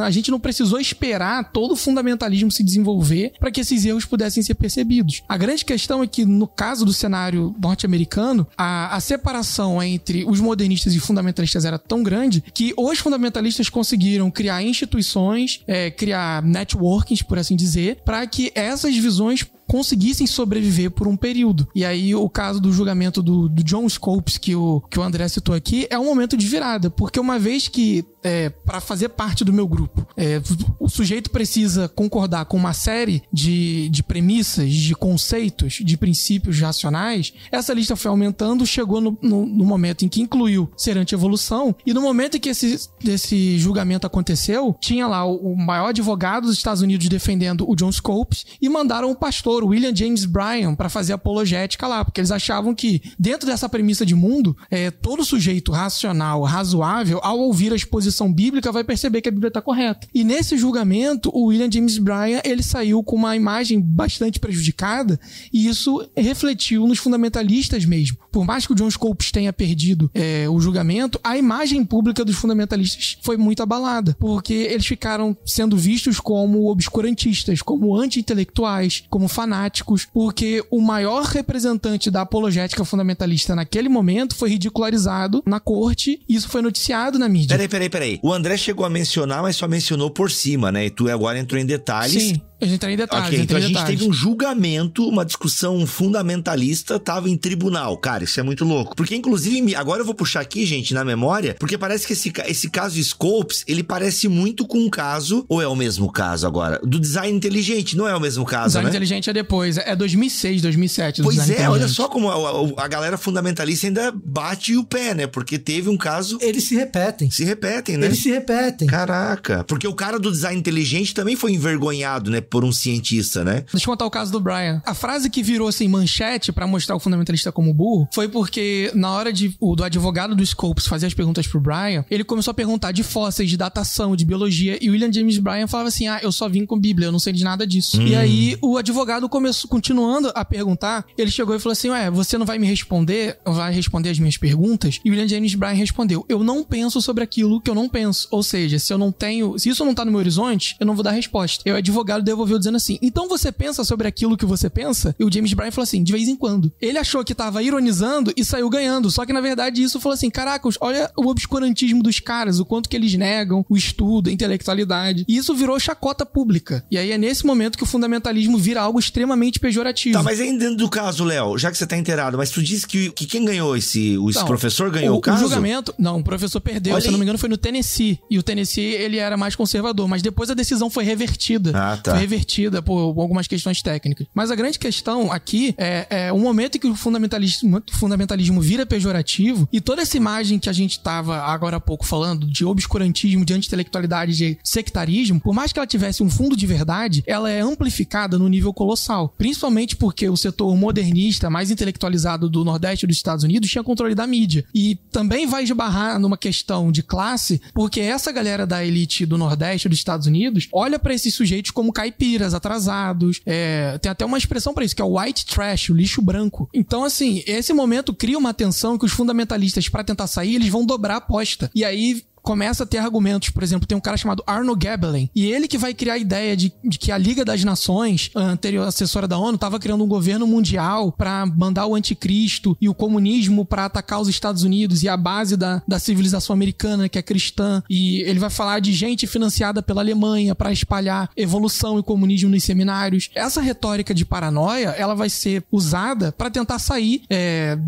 a gente não precisou esperar todo o fundamentalismo se desenvolver para que esses erros pudessem ser percebidos. A grande questão é que, no caso do cenário norte-americano, a separação entre os modernistas e fundamentalistas era tão grande que os fundamentalistas conseguiram criar instituições, criar networkings, por assim dizer, para que essas visões conseguissem sobreviver por um período. E aí o caso do julgamento do John Scopes que o André citou aqui é um momento de virada, porque uma vez que para fazer parte do meu grupo, o sujeito precisa concordar com uma série de premissas, de conceitos, de princípios racionais, essa lista foi aumentando, chegou no momento em que incluiu ser anti-evolução, e no momento em que esse julgamento aconteceu, tinha lá o maior advogado dos Estados Unidos defendendo o John Scopes e mandaram o pastor William James Bryan para fazer apologética lá, porque eles achavam que dentro dessa premissa de mundo, todo sujeito racional, razoável, ao ouvir a exposição bíblica, vai perceber que a Bíblia está correta. E nesse julgamento, o William James Bryan, ele saiu com uma imagem bastante prejudicada, e isso refletiu nos fundamentalistas mesmo. Por mais que o John Scopes tenha perdido o julgamento, a imagem pública dos fundamentalistas foi muito abalada, porque eles ficaram sendo vistos como obscurantistas, como anti-intelectuais, como fanáticos, porque o maior representante da apologética fundamentalista naquele momento foi ridicularizado na corte, e isso foi noticiado na mídia. Peraí. O André chegou a mencionar, mas só mencionou por cima, né? E tu agora entrou em detalhes. Sim. A gente entra em detalhes. Ok, então a gente teve um julgamento, uma discussão fundamentalista, tava em tribunal. Cara, isso é muito louco. Porque, inclusive, agora eu vou puxar aqui, gente, na memória, porque parece que esse caso de Scopes, ele parece muito com um caso, ou é o mesmo caso agora, do design inteligente, não é o mesmo caso, design né? inteligente é depois, é 2006, 2007. Pois olha só como a galera fundamentalista ainda bate o pé, né? Porque teve um caso... Eles se repetem. Se repetem, né? Eles se repetem. Caraca. Porque o cara do design inteligente também foi envergonhado, né? Por um cientista, né? Deixa eu contar o caso do Bryan. A frase que virou, assim, manchete pra mostrar o fundamentalista como burro foi porque na hora do advogado do Scopes fazer as perguntas pro Bryan, ele começou a perguntar de fósseis, de datação, de biologia, e o William James Bryan falava assim, eu só vim com Bíblia, eu não sei de nada disso. E aí o advogado começou, continuando a perguntar, ele chegou e falou assim, você não vai me responder, vai responder as minhas perguntas? E o William James Bryan respondeu, eu não penso sobre aquilo que eu não penso. Ou seja, se isso não tá no meu horizonte, eu não vou dar resposta. E o advogado devolveu dizendo assim, então você pensa sobre aquilo que você pensa? E o James Bryan falou assim, de vez em quando. Ele achou que tava ironizando e saiu ganhando, só que na verdade isso falou assim, caracas, olha o obscurantismo dos caras, o quanto que eles negam o estudo, a intelectualidade. E isso virou chacota pública. E aí é nesse momento que o fundamentalismo vira algo extremamente pejorativo. Tá, mas aí dentro do caso, Léo, já que você tá inteirado, mas tu disse que quem ganhou professor ganhou o caso? O julgamento, não, o professor perdeu, olha, se eu não me engano foi no Tennessee, e o Tennessee ele era mais conservador, mas depois a decisão foi revertida. Tá. Foi revertida por algumas questões técnicas. Mas a grande questão aqui é o momento em que o fundamentalismo vira pejorativo, e toda essa imagem que a gente tava agora há pouco falando de obscurantismo, de anti-intelectualidade, de sectarismo, por mais que ela tivesse um fundo de verdade, ela é amplificada no nível colossal. Principalmente porque o setor modernista, mais intelectualizado do Nordeste dos Estados Unidos, tinha controle da mídia. E também vai esbarrar numa questão de classe, porque essa galera da elite do Nordeste dos Estados Unidos olha pra esses sujeitos como caipiras, atrasados. Tem até uma expressão pra isso, que é o white trash, o lixo branco. Então, assim, esse momento cria uma tensão que os fundamentalistas, pra tentar sair, eles vão dobrar a aposta. E aí começa a ter argumentos, por exemplo, tem um cara chamado Arnold Gabelin, e ele que vai criar a ideia de que a Liga das Nações, a anterior assessora da ONU, estava criando um governo mundial para mandar o anticristo e o comunismo para atacar os Estados Unidos e a base da civilização americana, que é cristã, e ele vai falar de gente financiada pela Alemanha para espalhar evolução e comunismo nos seminários. Essa retórica de paranoia, ela vai ser usada para tentar sair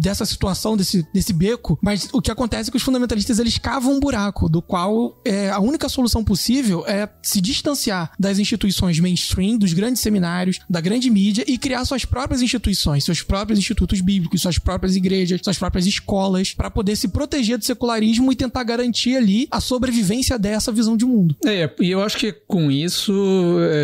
dessa situação, desse beco, mas o que acontece é que os fundamentalistas, eles cavam um buraco, do qual a única solução possível é se distanciar das instituições mainstream, dos grandes seminários, da grande mídia, e criar suas próprias instituições, seus próprios institutos bíblicos, suas próprias igrejas, suas próprias escolas, para poder se proteger do secularismo e tentar garantir ali a sobrevivência dessa visão de mundo. E eu acho que com isso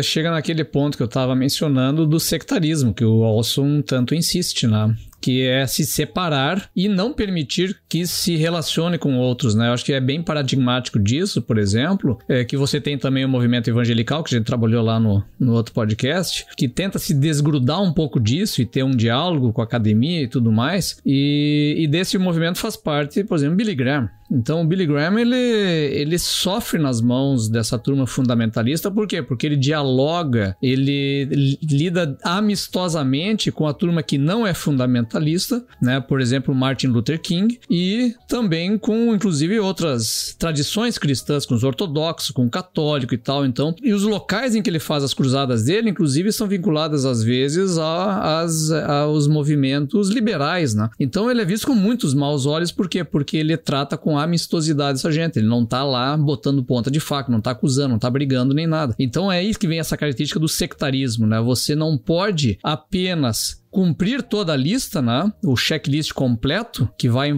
chega naquele ponto que eu estava mencionando do sectarismo, que o Olson tanto insiste, né? que é se separar e não permitir que se relacione com outros, né? Eu acho que é bem paradigmático disso, por exemplo, que você tem também o movimento evangelical, que a gente trabalhou lá no outro podcast, que tenta se desgrudar um pouco disso e ter um diálogo com a academia e tudo mais, e desse movimento faz parte, por exemplo, Billy Graham. Então o Billy Graham, ele sofre nas mãos dessa turma fundamentalista, por quê? Porque ele dialoga, ele lida amistosamente com a turma que não é fundamentalista, né? Por exemplo, Martin Luther King, e também com, inclusive, outras tradições cristãs, com os ortodoxos, com o católico e tal. Então, e os locais em que ele faz as cruzadas dele, inclusive, são vinculadas às vezes aos movimentos liberais, né? Então ele é visto com muitos maus olhos, por quê? Porque ele trata com amistosidade essa gente, ele não tá lá botando ponta de faca, não tá acusando, não tá brigando nem nada. Então é isso que vem essa característica do sectarismo, né? Você não pode apenas cumprir toda a lista, né? O checklist completo, que vai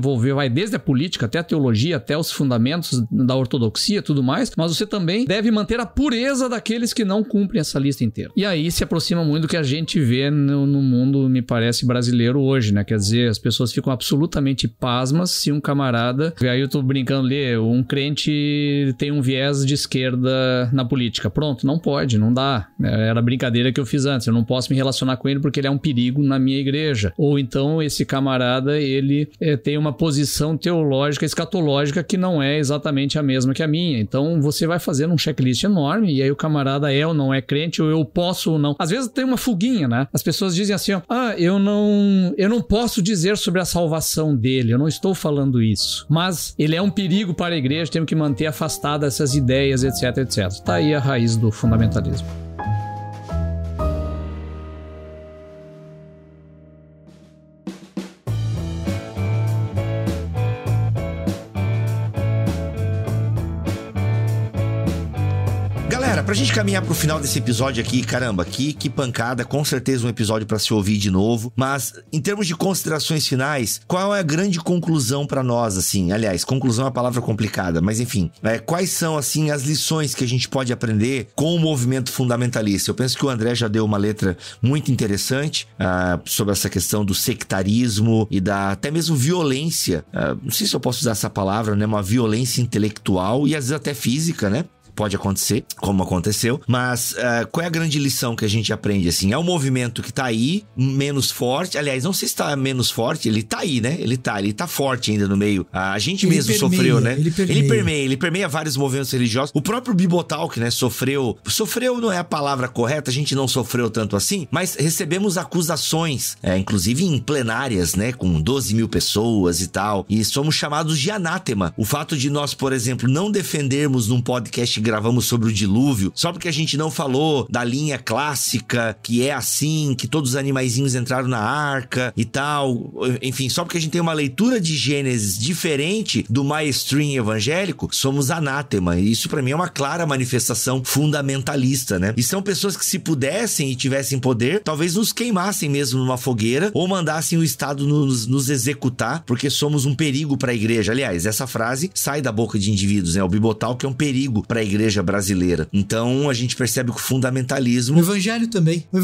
desde a política até a teologia, até os fundamentos da ortodoxia e tudo mais, mas você também deve manter a pureza daqueles que não cumprem essa lista inteira. E aí se aproxima muito do que a gente vê no mundo, me parece, brasileiro hoje, né? Quer dizer, as pessoas ficam absolutamente pasmas se um camarada, aí eu tô brincando ali, um crente tem um viés de esquerda na política. Pronto, não pode, não dá. Era a brincadeira que eu fiz antes, eu não posso me relacionar com ele porque ele é um perigo na minha igreja. Ou então esse camarada, ele tem uma posição teológica, escatológica, que não é exatamente a mesma que a minha. Então você vai fazendo um checklist enorme, e aí o camarada é ou não é crente, ou eu posso ou não. Às vezes tem uma fuguinha, né? As pessoas dizem assim, ó, eu não posso dizer sobre a salvação dele, eu não estou falando isso. Mas ele é um perigo para a igreja, temos que manter afastadas essas ideias, etc, etc. Tá aí a raiz do fundamentalismo. Pra gente caminhar pro final desse episódio aqui, caramba, que pancada, com certeza um episódio pra se ouvir de novo, mas em termos de considerações finais, qual é a grande conclusão pra nós, assim? Aliás, conclusão é uma palavra complicada, mas enfim, quais são, assim, as lições que a gente pode aprender com o movimento fundamentalista? Eu penso que o André já deu uma letra muito interessante sobre essa questão do sectarismo e da até mesmo violência, não sei se eu posso usar essa palavra, né, uma violência intelectual e às vezes até física, né? Pode acontecer, como aconteceu, mas qual é a grande lição que a gente aprende, assim? É um movimento que tá aí, menos forte, aliás, não sei se tá menos forte, ele tá aí, né? Ele tá forte ainda no meio. A gente ele mesmo permeia, sofreu, né? Ele permeia vários movimentos religiosos. O próprio Bibotalk, né, sofreu não é a palavra correta, a gente não sofreu tanto assim, mas recebemos acusações, inclusive em plenárias, né, com 12 mil pessoas e tal, e somos chamados de anátema. O fato de nós, por exemplo, não defendermos num podcast gravamos sobre o dilúvio, só porque a gente não falou da linha clássica, que é assim, que todos os animaizinhos entraram na arca e tal, enfim, só porque a gente tem uma leitura de Gênesis diferente do mainstream evangélico, somos anátema, e isso pra mim é uma clara manifestação fundamentalista, né? E são pessoas que, se pudessem e tivessem poder, talvez nos queimassem mesmo numa fogueira, ou mandassem o Estado nos executar, porque somos um perigo pra igreja. Aliás, essa frase sai da boca de indivíduos, né? O Bibotalk é um perigo pra igreja brasileira. Então a gente percebe que o fundamentalismo... O evangelho também. O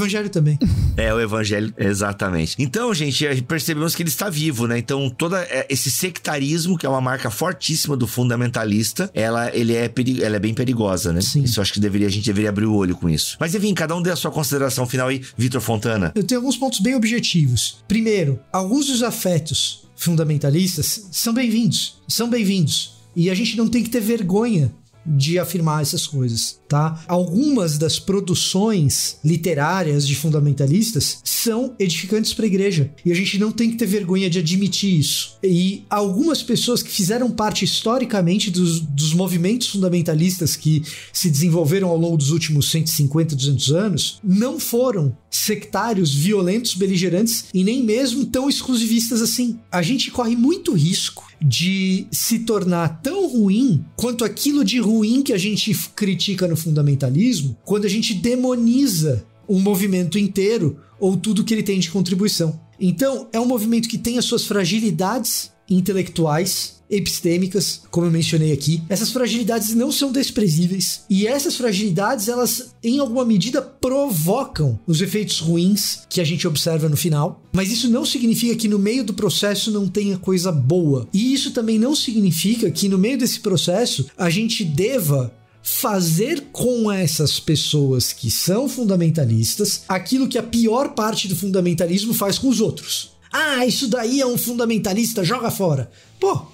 evangelho, exatamente. Então, gente, percebemos que ele está vivo, né? Então, todo esse sectarismo, que é uma marca fortíssima do fundamentalista, ela é bem perigosa, né? Sim. Isso eu acho que a gente deveria abrir o olho com isso. Mas, enfim, cada um dê a sua consideração final aí, Vitor Fontana. Eu tenho alguns pontos bem objetivos. Primeiro, alguns dos afetos fundamentalistas são bem-vindos. E a gente não tem que ter vergonha de afirmar essas coisas, tá? Algumas das produções literárias de fundamentalistas são edificantes para a igreja, e a gente não tem que ter vergonha de admitir isso. E algumas pessoas que fizeram parte historicamente dos movimentos fundamentalistas que se desenvolveram ao longo dos últimos 150, 200 anos, não foram sectários, violentos, beligerantes e nem mesmo tão exclusivistas assim. A gente corre muito risco de se tornar tão ruim quanto aquilo de ruim que a gente critica no fundamentalismo quando a gente demoniza um movimento inteiro ou tudo que ele tem de contribuição. Então, é um movimento que tem as suas fragilidades, intelectuais, epistêmicas, como eu mencionei aqui. Essas fragilidades não são desprezíveis, e essas fragilidades, elas em alguma medida provocam os efeitos ruins que a gente observa no final, mas isso não significa que no meio do processo não tenha coisa boa, e isso também não significa que no meio desse processo a gente deva fazer com essas pessoas que são fundamentalistas aquilo que a pior parte do fundamentalismo faz com os outros. Ah, isso daí é um fundamentalista, joga fora. Pô,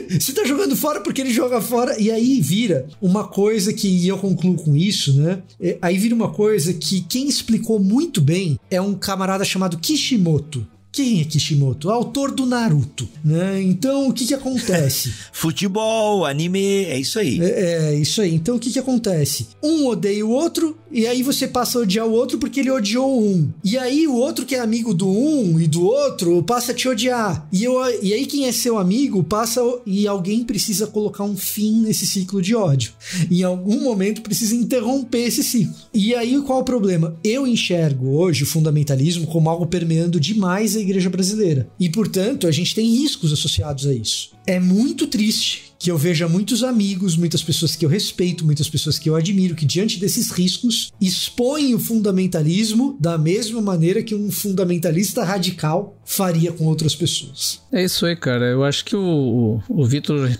você tá jogando fora porque ele joga fora. E aí vira uma coisa que, e eu concluo com isso, né? Aí vira uma coisa que quem explicou muito bem é um camarada chamado Kishimoto. Quem é Kishimoto? Autor do Naruto, né? Então, o que acontece? Futebol, anime, é isso aí. É isso aí. Então, o que acontece? Um odeia o outro, e aí você passa a odiar o outro porque ele odiou um. E aí o outro que é amigo do um e do outro passa a te odiar. E aí quem é seu amigo passa... E alguém precisa colocar um fim nesse ciclo de ódio. Em algum momento precisa interromper esse ciclo. E aí qual é o problema? Eu enxergo hoje o fundamentalismo como algo permeando demais a igreja brasileira. E, portanto, a gente tem riscos associados a isso. É muito triste que eu veja muitos amigos, muitas pessoas que eu respeito, muitas pessoas que eu admiro, que diante desses riscos expõem o fundamentalismo da mesma maneira que um fundamentalista radical faria com outras pessoas. É isso aí, cara. Eu acho que o Vitor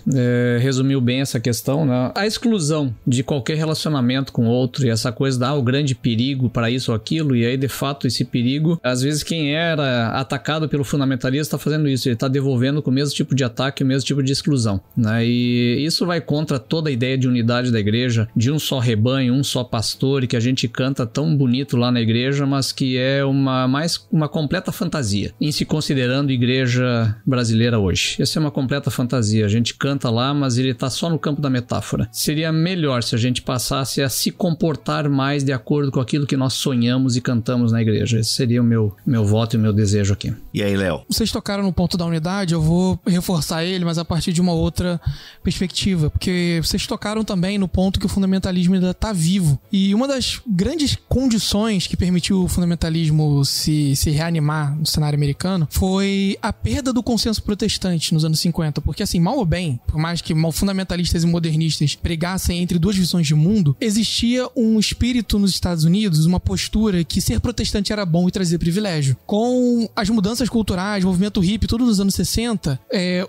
resumiu bem essa questão, né? A exclusão de qualquer relacionamento com outro e essa coisa o grande perigo para isso ou aquilo, e aí, de fato, esse perigo, às vezes quem era atacado pelo fundamentalista está fazendo isso, ele está devolvendo com o mesmo tipo de ataque, o mesmo tipo de exclusão, né? E isso vai contra toda a ideia de unidade da igreja, de um só rebanho, um só pastor, e que a gente canta tão bonito lá na igreja, mas que é uma completa fantasia, em se considerando igreja brasileira hoje. Essa é uma completa fantasia. A gente canta lá, mas ele está só no campo da metáfora. Seria melhor se a gente passasse a se comportar mais de acordo com aquilo que nós sonhamos e cantamos na igreja. Esse seria o meu voto e o meu desejo aqui. E aí, Léo? Vocês tocaram no ponto da unidade, eu vou reforçar ele, mas a partir de uma outra perspectiva, porque vocês tocaram também no ponto que o fundamentalismo ainda está vivo. E uma das grandes condições que permitiu o fundamentalismo se reanimar no cenário americano foi a perda do consenso protestante nos anos 50, porque assim, mal ou bem, por mais que fundamentalistas e modernistas pregassem entre duas visões de mundo, existia um espírito nos Estados Unidos, uma postura que ser protestante era bom e trazia privilégio. Com as mudanças culturais, o movimento hippie, tudo nos anos 60,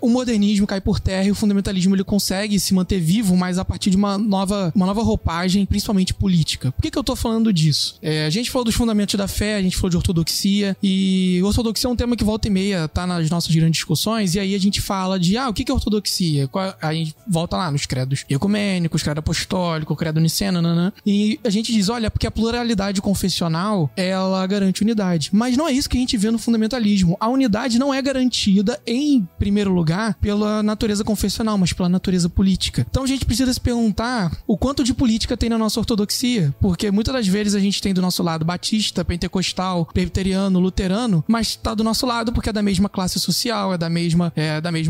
o modernismo cai por terra e o fundamentalismo ele consegue se manter vivo, mas a partir de uma nova roupagem, principalmente política. Por que eu tô falando disso? A gente falou dos fundamentos da fé, a gente falou de ortodoxia, e ortodoxia é um tema que volta e meia tá nas nossas grandes discussões, e aí a gente fala de, o que é ortodoxia? Aí a gente volta lá nos credos ecumênicos, credo apostólico, credo niceno, e a gente diz, olha, porque a pluralidade confessional, ela garante unidade. Mas não é isso que a gente vê no fundamentalismo. A unidade não é garantida, em primeiro lugar, pela natureza confessional, mas pela natureza política. Então a gente precisa se perguntar o quanto de política tem na nossa ortodoxia, porque muitas das vezes a gente tem do nosso lado batista, pentecostal, presbiteriano, luterano, mas tá do nosso lado porque é da mesma classe social, é da mesma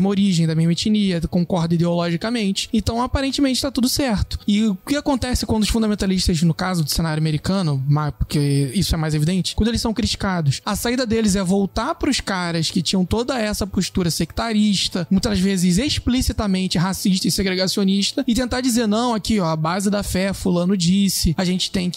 origem, da mesma etnia, concorda ideologicamente. Então aparentemente tá tudo certo. E o que acontece quando os fundamentalistas, no caso do cenário americano, porque isso é mais evidente, quando eles são criticados, a saída deles é voltar pros caras que tinham toda essa postura sectarista, muitas vezes explicitamente racista e segregacionista, e tentar dizer, não, aqui, a base da fé, fulano disse, a gente tem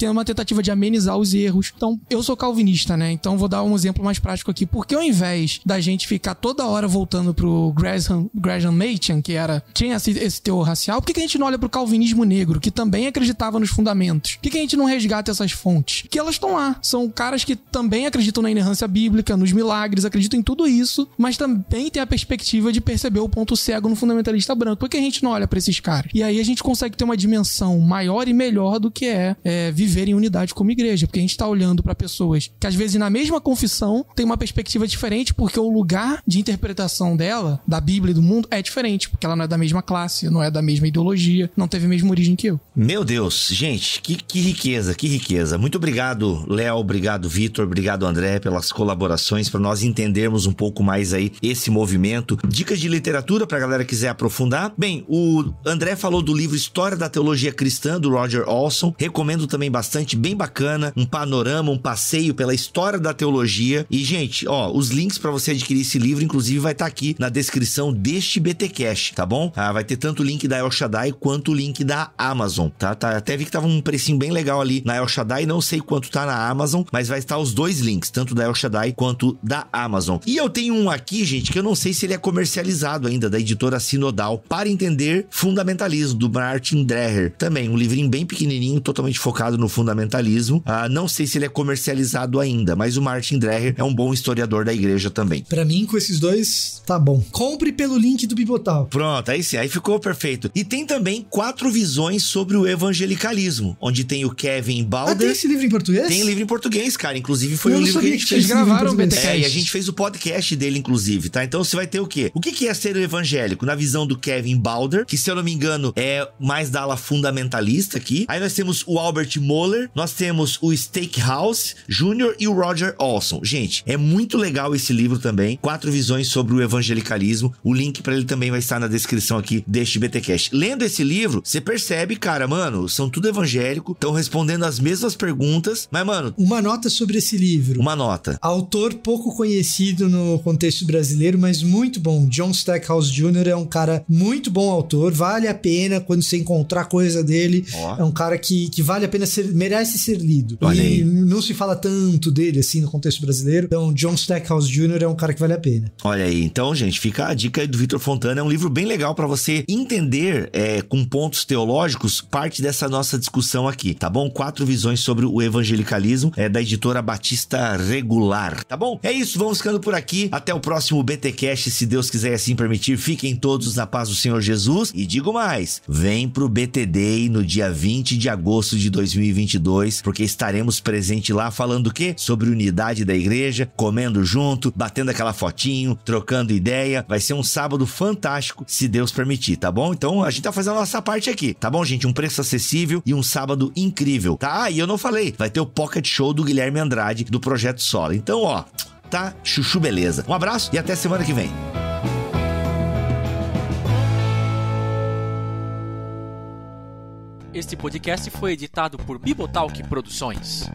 uma tentativa de amenizar os erros. Então, eu sou calvinista, né? Então, vou dar um exemplo mais prático aqui. Porque ao invés da gente ficar toda hora voltando pro Gresham Machen, que tinha esse teor racial, por que a gente não olha pro calvinismo negro, que também acreditava nos fundamentos? Por que a gente não resgata essas fontes? Que elas estão lá. São caras que também acreditam na inerrância bíblica, nos milagres, acreditam em tudo isso, mas também tem a perspectiva de perceber o ponto cego no fundamentalista branco. Por que a gente não olha pra esses caras? E aí a gente consegue ter uma dimensão maior e melhor do que é viver em unidade como igreja, porque a gente tá olhando pra pessoas que às vezes na mesma confissão tem uma perspectiva diferente, porque o lugar de interpretação dela, da Bíblia e do mundo, é diferente, porque ela não é da mesma classe, não é da mesma ideologia, não teve a mesma origem que eu. Meu Deus, gente, que riqueza, que riqueza. Muito obrigado, Léo, obrigado, Vitor, obrigado, André, pelas colaborações, para nós entendermos um pouco mais aí esse movimento. Dicas de literatura pra galera que quiser quiser aprofundar. Bem, o André falou do livro História da Teologia Cristã, do Roger Olson. Recomendo também bastante, bem bacana. Um panorama, um passeio pela história da teologia. E, gente, ó, os links pra você adquirir esse livro, inclusive, vai estar aqui na descrição deste BTcast, tá bom? Vai ter tanto o link da El Shaddai quanto o link da Amazon, tá? Até vi que tava um precinho bem legal ali na El Shaddai, não sei quanto tá na Amazon, mas vai estar os dois links, tanto da El Shaddai quanto da Amazon. E eu tenho um aqui, gente, que eu não sei se ele é comercializado ainda, da editora Sinodal, Para Entender Fundamentalismo, do Martin Dreher. Também um livrinho bem pequenininho, totalmente focado no fundamentalismo. Não sei se ele é comercializado ainda, mas o Martin Dreher é um bom historiador da igreja também. Pra mim, com esses dois, tá bom. Compre pelo link do Bibotal. Pronto, aí sim, aí ficou perfeito. E tem também 4 visões sobre o evangelicalismo, onde tem o Kevin Balder. Tem esse livro em português? Tem livro em português, cara. Inclusive foi um livro que a gente fez. Gravaram o BTcast. E a gente fez o podcast dele, inclusive, tá? Então você vai ter o quê? O que é ser evangélico? Na visão do Kevin Balder, que se eu não me engano é mais da ala fundamentalista aqui. Aí nós temos o Albert Mohler, nós temos o Stackhouse Jr. e o Roger Olson. Gente, é muito legal esse livro também. 4 visões sobre o evangelicalismo. O link pra ele também vai estar na descrição aqui deste BTcast. Lendo esse livro, você percebe, cara, mano, são tudo evangélico, estão respondendo as mesmas perguntas, mas, mano... Uma nota sobre esse livro. Uma nota. Autor pouco conhecido no contexto brasileiro, mas muito bom. John Stackhouse Jr. é um cara muito bom autor, vale a pena quando você encontrar coisa dele. É um cara que vale a pena merece ser lido. Olha aí. Não se fala tanto dele, assim, no contexto brasileiro. Então, John Stackhouse Jr. é um cara que vale a pena. Olha aí. Então, gente, fica a dica aí do Victor Fontana. É um livro bem legal pra você entender, com pontos teológicos, parte dessa nossa discussão aqui, tá bom? 4 visões sobre o evangelicalismo, da editora Batista Regular, tá bom? É isso, vamos ficando por aqui. Até o próximo BTcast, se Deus quiser assim permitir. Fiquem todos na paz do Senhor Jesus. E digo mais, vem pro BT Day no dia 20 de agosto de 2022, porque estaremos presentes lá falando o quê? Sobre unidade da igreja, comendo junto, batendo aquela fotinho, trocando ideia. Vai ser um sábado fantástico, se Deus permitir, tá bom? Então a gente tá fazendo a nossa parte aqui, tá bom, gente? Um preço acessível e um sábado incrível, tá? E eu não falei, vai ter o Pocket Show do Guilherme Andrade, do Projeto Sola. Então, ó, tá? Chuchu beleza. Um abraço e até semana que vem. Este podcast foi editado por Bibotalk Produções.